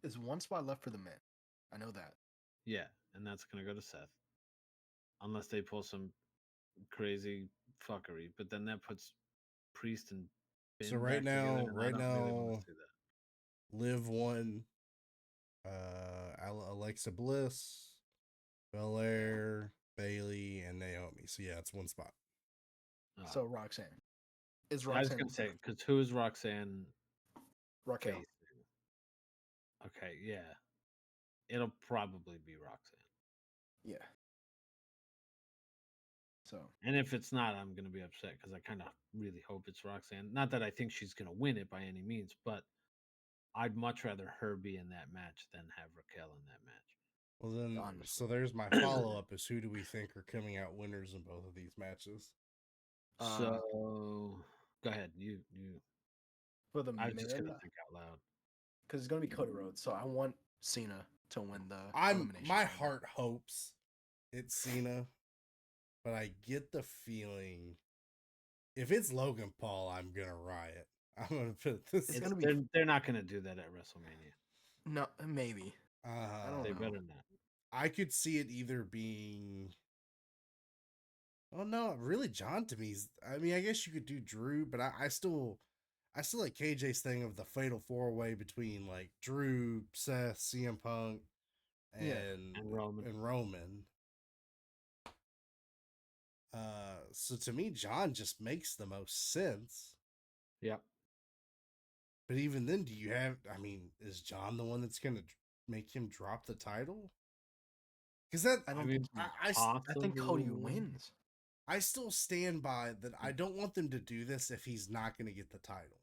It's 1 spot left for the men. I know that. Yeah, and that's gonna go to Seth. Unless they pull some crazy fuckery, but then that puts Priest and Finn so right back now, together, and I don't really want to see that. Liv won. Alexa Bliss, Belair, Bailey, and Naomi. So yeah, it's 1 spot. So Roxanne. Is Roxanne? I was gonna say because who is Roxanne? Raquel. Facing? Okay, yeah, it'll probably be Roxanne. Yeah. So, and if it's not, I'm gonna be upset because I kind of really hope it's Roxanne. Not that I think she's gonna win it by any means, but I'd much rather her be in that match than have Raquel in that match. Well then, honestly. So there's my follow up: is who do we think are coming out winners in both of these matches? So go ahead, you. For the I was just gonna men, think out loud because it's gonna be Cody Rhodes. So I want Cena to win the My elimination. heart hopes it's Cena, but I get the feeling if it's Logan Paul, I'm gonna riot. I'm gonna put this. It's gonna be They're not gonna do that at WrestleMania. no, maybe. I don't They know. better not. I could see it either being. Oh no, really, John to me is. I mean, I guess you could do Drew, but I still like KJ's thing of the fatal 4-way between like Drew, Seth, CM Punk, Yeah, And Roman. and Roman. So to me, John just makes the most sense. Yep. But even then, do you have? I mean, is John the one that's gonna make him drop the title? Because that I don't mean, think he, I think Cody wins. I still stand by that. I don't want them to do this if he's not going to get the title.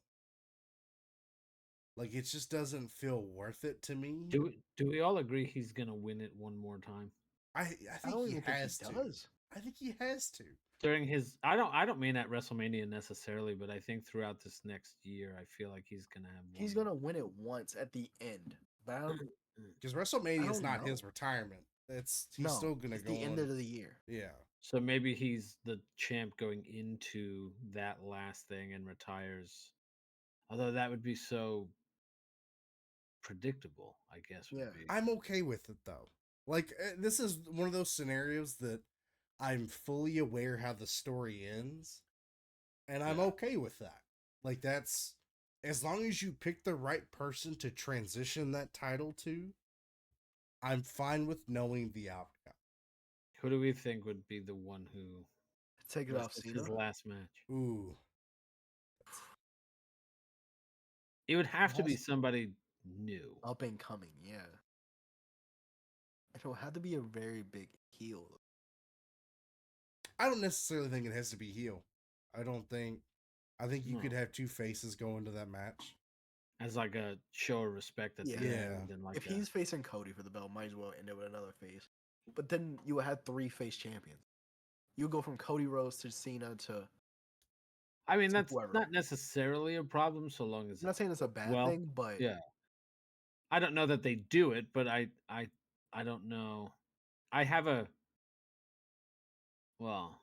Like, it just doesn't feel worth it to me. Do we all agree he's gonna win it one more time I I think don't he even think has he to. does. I think he has to. during his? I don't mean at WrestleMania necessarily, but I think throughout this next year, I feel like he's gonna have. He's gonna win it once at the end. But I don't, Because WrestleMania is don't not know. his retirement. He's no, still going to it's go the end on. of the year. Yeah. So maybe he's the champ going into that last thing and retires. Although that would be so predictable, I guess. Would Yeah. be. I'm okay with it, though. Like, this is one of those scenarios that I'm fully aware how the story ends. And I'm Yeah. okay with that. Like, that's as long as you pick the right person to transition that title to, I'm fine with knowing the outcome. Who do we think would be the one who Take it off this is Cena. his last match? Ooh. It would have It to be has- somebody new. Up and coming, yeah. It will have to be a very big heel. I don't necessarily think it has to be heel. I think you could No. have two faces go into that match. As like a show of respect at the Yeah. end, and like If he's facing Cody for the belt, might as well end it with another face. But then you would have 3 face champions. You go from Cody Rhodes to Cena to. I mean, to that's whoever. not necessarily a problem so long as I'm not saying it's a bad well, thing, but yeah. I don't know that they do it, but I don't know. I have a well,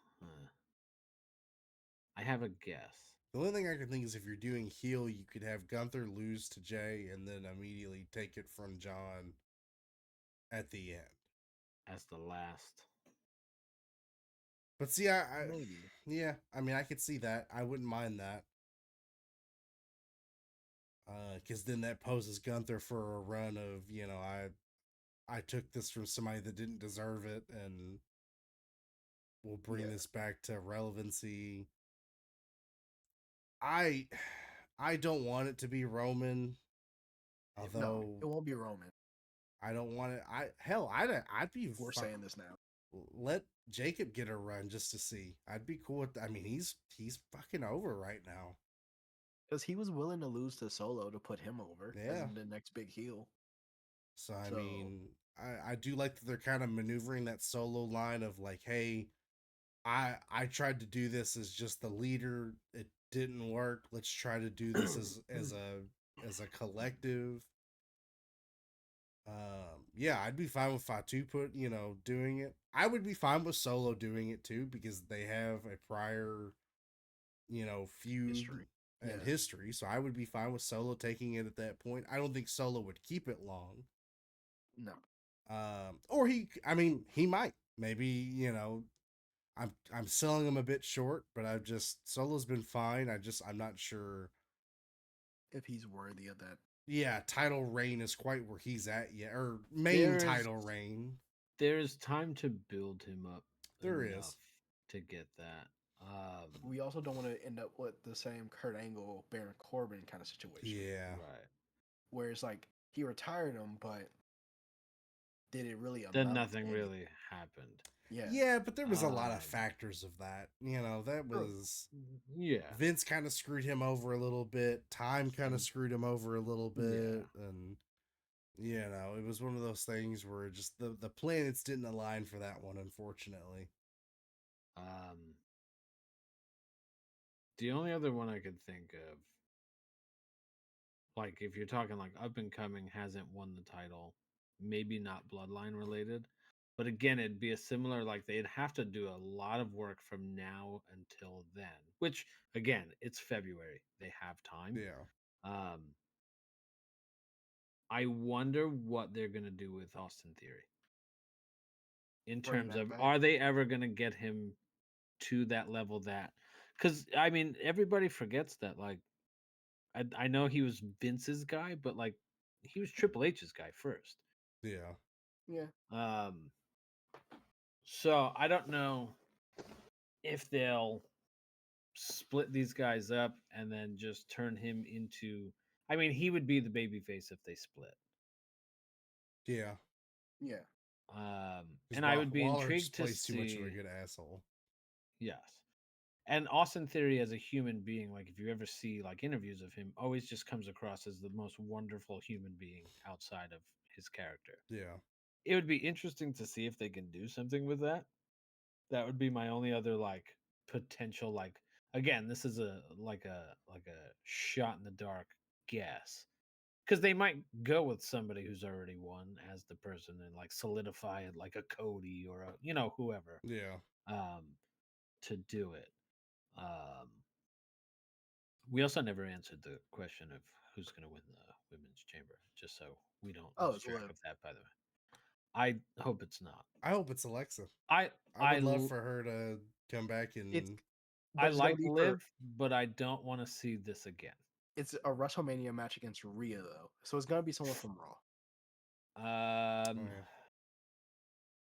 I have a guess. The only thing I can think is if you're doing heel, you could have Gunther lose to Jay and then immediately take it from John at the end. As the last. But see, maybe. yeah, I mean, I could see that. I wouldn't mind that. Because then that poses Gunther for a run of, I took this from somebody that didn't deserve it, and we'll bring this back to relevancy. I don't want it to be Roman, although No, it won't be Roman. I don't want it. I'd be. We're saying this now. Let Jacob get a run just to see. I'd be cool with. I mean, he's fucking over right now. Because he was willing to lose to Solo to put him over Yeah. as the next big heel. So I mean, I do like that they're kind of maneuvering that Solo line of like, hey, I tried to do this as just the leader. It didn't work. Let's try to do this as a collective. Yeah, I'd be fine with Fatu doing it. I would be fine with Solo doing it too because they have a prior, feud and history. So I would be fine with Solo taking it at that point. I don't think Solo would keep it long. No. Or he might. Maybe, I'm selling him a bit short, but Solo's been fine. I'm not sure if he's worthy of that. Yeah, title reign is quite where he's at yet, or title reign. There's time to build him up. There is to get that. We also don't want to end up with the same Kurt Angle, Baron Corbin kind of situation. Yeah, right. Where it's like he retired him, but did it really? Then nothing really happened. Yeah, but there was a lot of factors of that. That was Vince kind of screwed him over a little bit. Time kind of screwed him over a little bit, and it was one of those things where just the planets didn't align for that one, unfortunately. The only other one I could think of, like if you're talking like up and coming, hasn't won the title, maybe not bloodline related, But again, it'd be a similar, like they'd have to do a lot of work from now until then, which again, it's February. They have time. Yeah. I wonder what they're going to do with Austin Theory in Bring terms that of, back. are they ever going to get him to that level that, because I mean, everybody forgets that, like, I know he was Vince's guy, but like he was Triple H's guy first. Yeah. Yeah. So I don't know if they'll split these guys up and then just turn him into. I mean, he would be the babyface if they split. Yeah. Yeah. And I would be Waller intrigued just to plays too much of a see. good asshole. Yes. And Austin Theory as a human being, like if you ever see like interviews of him, always just comes across as the most wonderful human being outside of his character. Yeah. It would be interesting to see if they can do something with that. That would be my only other like potential, like, again, this is a shot in the dark guess. Because they might go with somebody who's already won as the person and like solidify it, like a Cody or a whoever. Yeah. To do it. We also never answered the question of who's going to win the women's chamber, just so we don't lose it's track Liv. of that. By the way, I hope it's not. I hope it's Alexa. I would love for her to come back and. I like Liv, but I don't want to see this again. It's a WrestleMania match against Rhea though, so it's gonna be someone from Raw.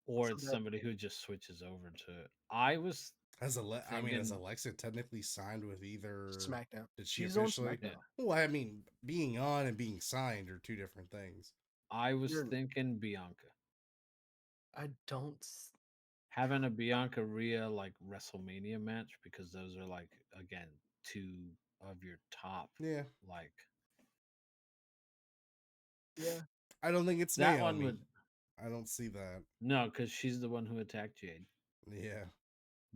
Or it's somebody who just switches over to. I was. Has Alexa technically signed with either SmackDown? Did she She's on officially? SmackDown. Well, I mean, being on and being signed are two different things. I was thinking Bianca. I don't. Having a Bianca Rhea like WrestleMania match, because those are like, again, two of your top. Yeah. Like. Yeah. I don't think it's that Naomi. one would. I don't see that. No, because she's the one who attacked Jade. Yeah.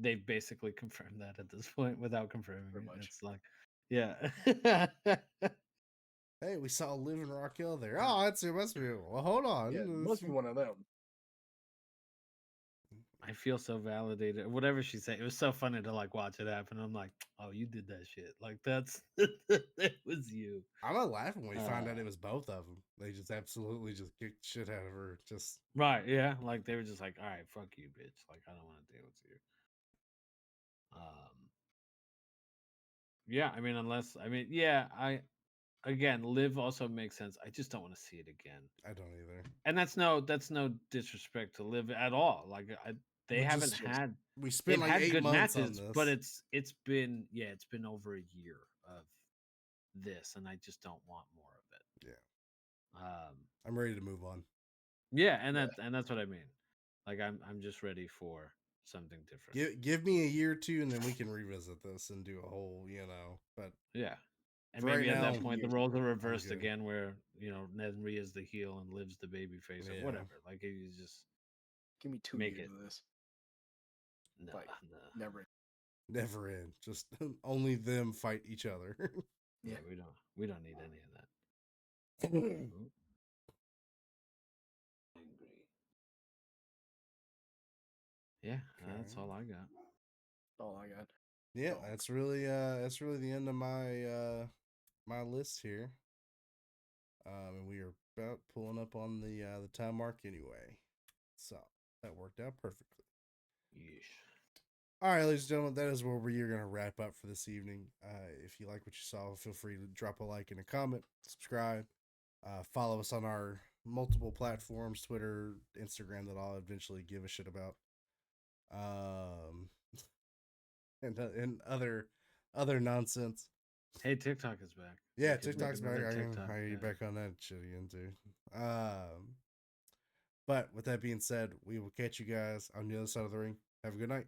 They've basically confirmed that at this point without confirming it. Much. It's like, yeah. Hey, we saw Liv and Raquel there. Oh, it must be. Well, hold on. Yeah, it must be one of them. I feel so validated. Whatever she said, it was so funny to like watch it happen. I'm like, oh, you did that shit. Like that's it was you. I'm not laughing when we found out it was both of them. They just absolutely just kicked shit out of her. Just right, yeah. Like they were just like, all right, fuck you, bitch. Like I don't want to deal with you. Yeah, I mean, yeah, again, Liv also makes sense. I just don't want to see it again. I don't either. And that's no disrespect to Liv at all. Like they haven't had. We spent like had 8 good months matches, on this, but it's been over a year of this, and I just don't want more of it. Yeah. I'm ready to move on. Yeah, and that's what I mean. Like I'm just ready for something different. Give me a year or two, and then we can revisit this and do a whole, But yeah, and maybe right at now, that point the roles are reversed again, where Nedry is the heel and Liv's the baby face or whatever. Like you just give me 2 years of this. No, like, no, never end. Just only them fight each other. Yeah, we don't need any of that. Angry. Yeah, that's all I got. All I got. Yeah, that's really the end of my my list here. And we are about pulling up on the time mark anyway, so that worked out perfectly. Yeesh. All right, ladies and gentlemen, that is where we are going to wrap up for this evening. If you like what you saw, feel free to drop a like and a comment, subscribe, follow us on our multiple platforms, Twitter, Instagram, that I'll eventually give a shit about. And other nonsense. Hey, TikTok is back. Yeah, TikTok's back. I hear you back on that shit again too. But with that being said, we will catch you guys on the other side of the ring. Have a good night.